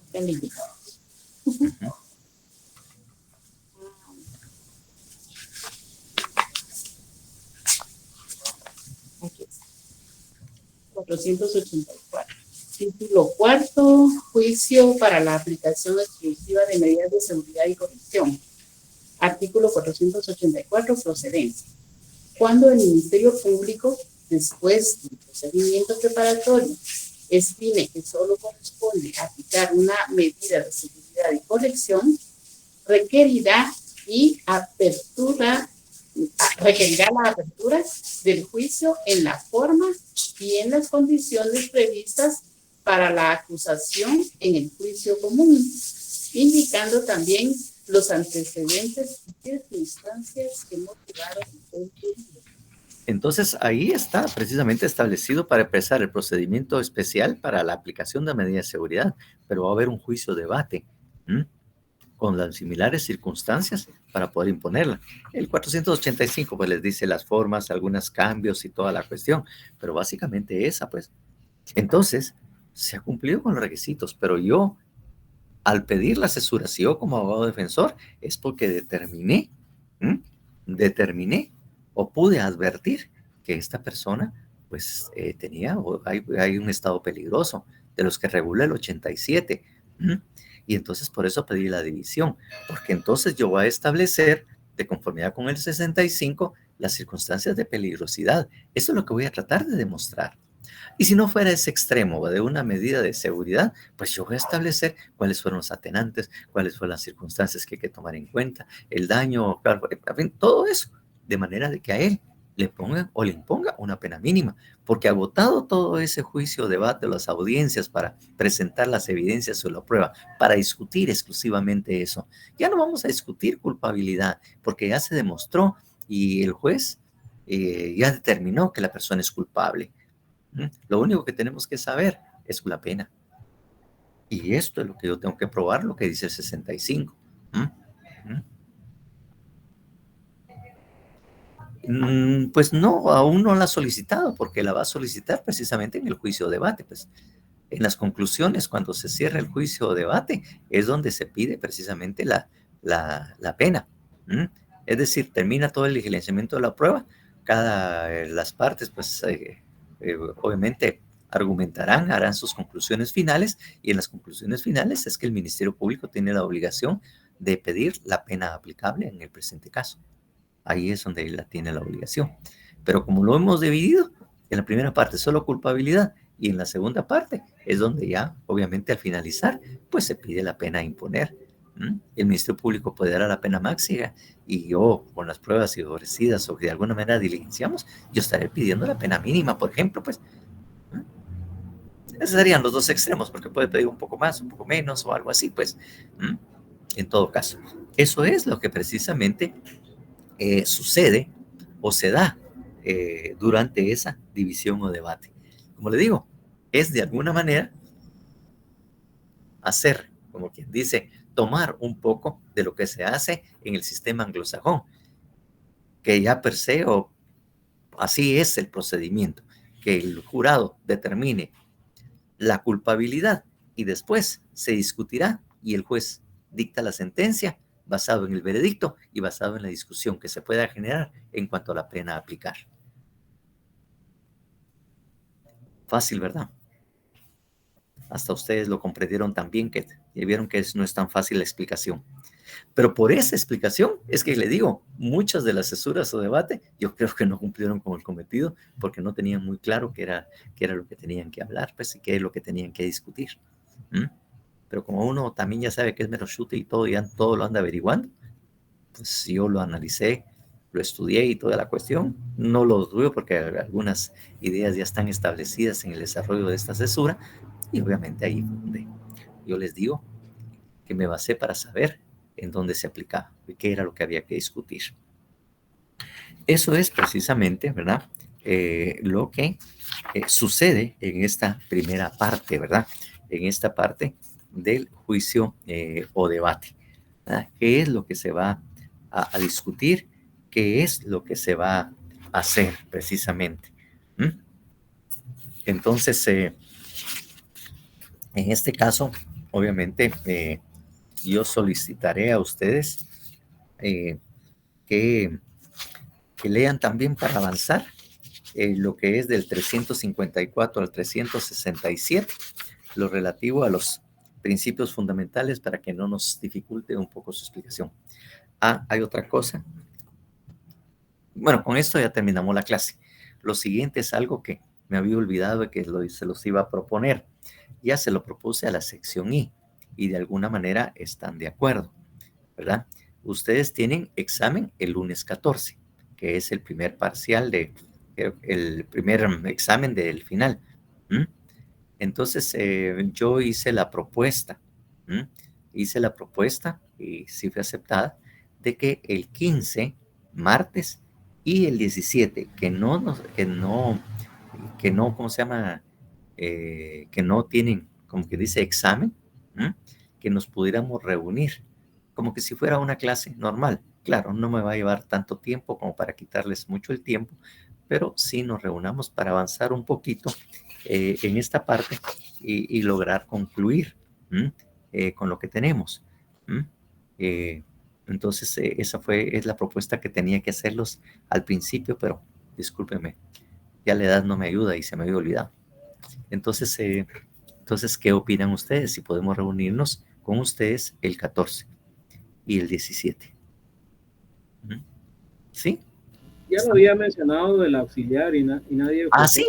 [SPEAKER 9] Está limitado. Aquí está. 484. Título cuarto, juicio para la aplicación exclusiva de medidas de seguridad y corrección. Artículo 484, procedencia. Cuando el Ministerio Público, después del procedimiento preparatorio, estime que solo corresponde aplicar una medida de seguridad y corrección, requerirá y apertura requerirá la apertura del juicio en la forma y en las condiciones previstas para la acusación en el juicio común, indicando también los antecedentes y circunstancias que motivaron el juicio.
[SPEAKER 2] Entonces, ahí está precisamente establecido para empezar el procedimiento especial para la aplicación de medidas de seguridad, pero va a haber un juicio debate con las similares circunstancias para poder imponerla. El 485 pues les dice las formas, algunos cambios y toda la cuestión, pero básicamente esa pues. Entonces, se ha cumplido con los requisitos, pero yo al pedir la cesuración como abogado defensor es porque determiné o pude advertir que esta persona pues tenía, hay un estado peligroso de los que regula el 87. Y entonces por eso pedí la división, porque entonces yo voy a establecer de conformidad con el 65 las circunstancias de peligrosidad. Eso es lo que voy a tratar de demostrar. Y si no fuera ese extremo de una medida de seguridad, pues yo voy a establecer cuáles fueron los atenantes, cuáles fueron las circunstancias que hay que tomar en cuenta, el daño, en fin, todo eso, de manera de que a él le pongan o le imponga una pena mínima, porque agotado todo ese juicio, debate, las audiencias para presentar las evidencias o la prueba, para discutir exclusivamente eso, ya no vamos a discutir culpabilidad, porque ya se demostró y el juez ya determinó que la persona es culpable. Lo único que tenemos que saber es la pena. Y esto es lo que yo tengo que probar, lo que dice el 65. Pues no, aún no la ha solicitado, porque la va a solicitar precisamente en el juicio o debate. Pues en las conclusiones, cuando se cierra el juicio o debate, es donde se pide precisamente la pena. Es decir, termina todo el diligenciamiento de la prueba, las partes, pues obviamente argumentarán, harán sus conclusiones finales, y en las conclusiones finales es que el Ministerio Público tiene la obligación de pedir la pena aplicable en el presente caso. Ahí es donde él tiene la obligación. Pero como lo hemos dividido, en la primera parte solo culpabilidad, y en la segunda parte es donde ya, obviamente al finalizar, pues se pide la pena a imponer. El Ministerio Público puede dar la pena máxima, y yo, con las pruebas ofrecidas o que de alguna manera diligenciamos, yo estaré pidiendo la pena mínima, por ejemplo, pues. Esos serían los dos extremos, porque puede pedir un poco más, un poco menos, o algo así, pues. En todo caso, eso es lo que precisamente sucede o se da durante esa división o debate. Como le digo, es de alguna manera hacer, como quien dice, tomar un poco de lo que se hace en el sistema anglosajón, que ya per se, o así es el procedimiento, que el jurado determine la culpabilidad y después se discutirá y el juez dicta la sentencia basado en el veredicto y basado en la discusión que se pueda generar en cuanto a la pena a aplicar. Fácil, ¿verdad? Hasta ustedes lo comprendieron también, que vieron que no es tan fácil la explicación. Pero por esa explicación es que le digo, muchas de las cesuras o debate, yo creo que no cumplieron con el cometido porque no tenían muy claro qué era lo que tenían que hablar, pues, y qué es lo que tenían que discutir. Pero como uno también ya sabe que es mero chute y todo, ya todo lo anda averiguando, pues yo lo analicé, lo estudié y toda la cuestión. No lo dudo porque algunas ideas ya están establecidas en el desarrollo de esta cesura, y obviamente ahí donde yo les digo que me basé para saber en dónde se aplicaba y qué era lo que había que discutir. Eso es precisamente, ¿verdad? Lo que sucede en esta primera parte, ¿verdad? En esta parte del juicio o debate, ¿verdad? ¿Qué es lo que se va a discutir? ¿Qué es lo que se va a hacer precisamente? Entonces, en este caso, obviamente, yo solicitaré a ustedes que lean también para avanzar lo que es del 354 al 367, lo relativo a los principios fundamentales, para que no nos dificulte un poco su explicación. Hay otra cosa. Bueno, con esto ya terminamos la clase. Lo siguiente es algo que me había olvidado de que se los iba a proponer. Ya se lo propuse a la sección I y de alguna manera están de acuerdo, ¿verdad? Ustedes tienen examen el lunes 14. que es el primer parcial el primer examen del final. Entonces, yo hice la propuesta, y sí fue aceptada, de que el 15, martes, y el 17, que no, ¿cómo se llama? Que no tienen, como que dice, examen, que nos pudiéramos reunir, como que si fuera una clase normal. Claro, no me va a llevar tanto tiempo como para quitarles mucho el tiempo, pero sí nos reunamos para avanzar un poquito en esta parte y lograr concluir con lo que tenemos. Entonces, esa es la propuesta que tenía que hacerlos al principio, pero discúlpenme, ya la edad no me ayuda y se me había olvidado. Entonces, ¿qué opinan ustedes? Si podemos reunirnos con ustedes el 14 y el 17. ¿Sí?
[SPEAKER 3] Ya lo había mencionado del auxiliar y nadie...
[SPEAKER 2] Ah, sí.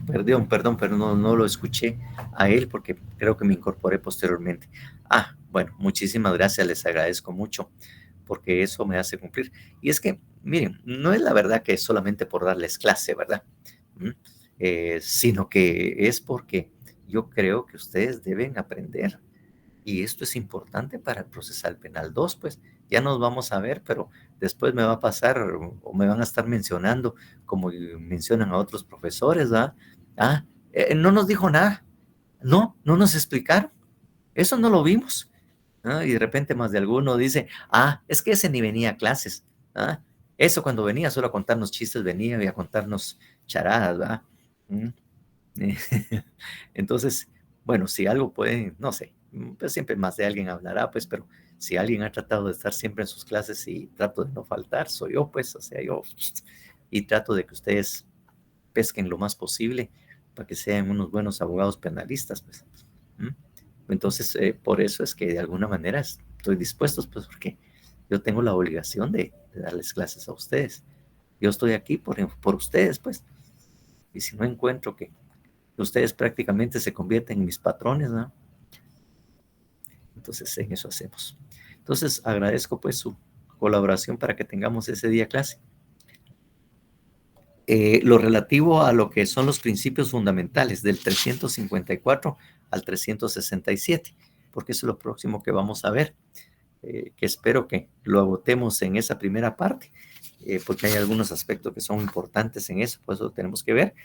[SPEAKER 2] Perdón, pero no lo escuché a él porque creo que me incorporé posteriormente. Bueno, muchísimas gracias, les agradezco mucho porque eso me hace cumplir. Y es que, miren, no es la verdad que es solamente por darles clase, ¿verdad? Sino que es porque yo creo que ustedes deben aprender. Y esto es importante para el procesal penal 2, pues ya nos vamos a ver, pero después me va a pasar o me van a estar mencionando como mencionan a otros profesores, ¿verdad? No nos dijo nada, no nos explicaron, eso no lo vimos, ¿no? Y de repente más de alguno dice, es que ese ni venía a clases, eso cuando venía solo a contarnos chistes, venía y a contarnos charadas, ¿verdad? Entonces, bueno, si algo puede, no sé, pues siempre más de alguien hablará, pues, pero si alguien ha tratado de estar siempre en sus clases y trato de no faltar, soy yo, pues, o sea, yo, y trato de que ustedes pesquen lo más posible para que sean unos buenos abogados penalistas, pues. Entonces, por eso es que de alguna manera estoy dispuesto, pues, porque yo tengo la obligación de darles clases a ustedes. Yo estoy aquí por ustedes, pues, y si no encuentro que ustedes prácticamente se convierten en mis patrones, ¿no? Entonces, en eso hacemos. Entonces, agradezco pues su colaboración para que tengamos ese día clase. Lo relativo a lo que son los principios fundamentales del 354 al 367, porque eso es lo próximo que vamos a ver, que espero que lo agotemos en esa primera parte, porque hay algunos aspectos que son importantes en eso, por eso lo tenemos que ver,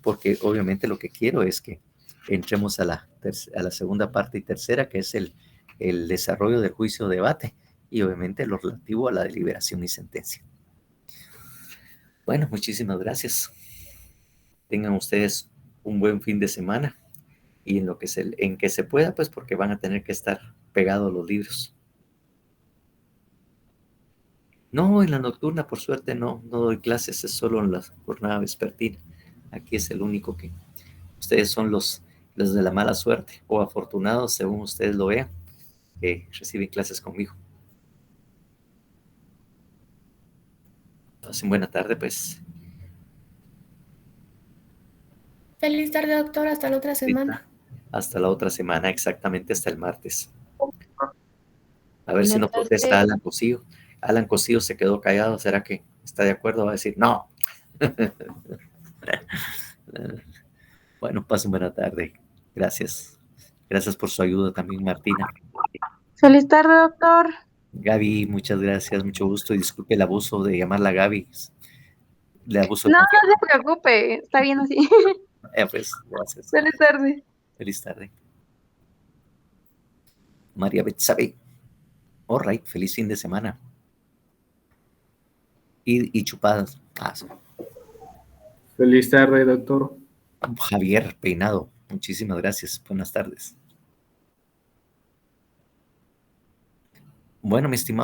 [SPEAKER 2] porque obviamente lo que quiero es que entremos a la segunda parte y tercera, que es el desarrollo del juicio de debate, y obviamente lo relativo a la deliberación y sentencia. Bueno, muchísimas gracias. Tengan ustedes un buen fin de semana, y en que se pueda, pues, porque van a tener que estar pegados a los libros. No, en la nocturna, por suerte, no doy clases, es solo en la jornada vespertina. Aquí es el único que ustedes son los de la mala suerte, o afortunados, según ustedes lo vean, que reciben clases conmigo. Pasen buena tarde, pues.
[SPEAKER 4] Feliz tarde, doctor. Hasta la otra semana.
[SPEAKER 2] Hasta la otra semana, exactamente hasta el martes. A ver si no protesta Alan Cosío. Alan Cosío se quedó callado. ¿Será que está de acuerdo? Va a decir, no. Bueno, pasen buena tarde. Gracias. Gracias por su ayuda también, Martina.
[SPEAKER 7] Feliz tarde, doctor.
[SPEAKER 2] Gaby, muchas gracias, mucho gusto. Y disculpe el abuso de llamarla Gaby. Le abuso
[SPEAKER 7] No se preocupe, está bien así.
[SPEAKER 2] Pues, gracias.
[SPEAKER 7] Feliz tarde.
[SPEAKER 2] Feliz tarde. María Betsabe. All right, feliz fin de semana. Y chupadas.
[SPEAKER 1] Feliz tarde, doctor.
[SPEAKER 2] Javier Peinado, muchísimas gracias. Buenas tardes. Bueno, mi estimado.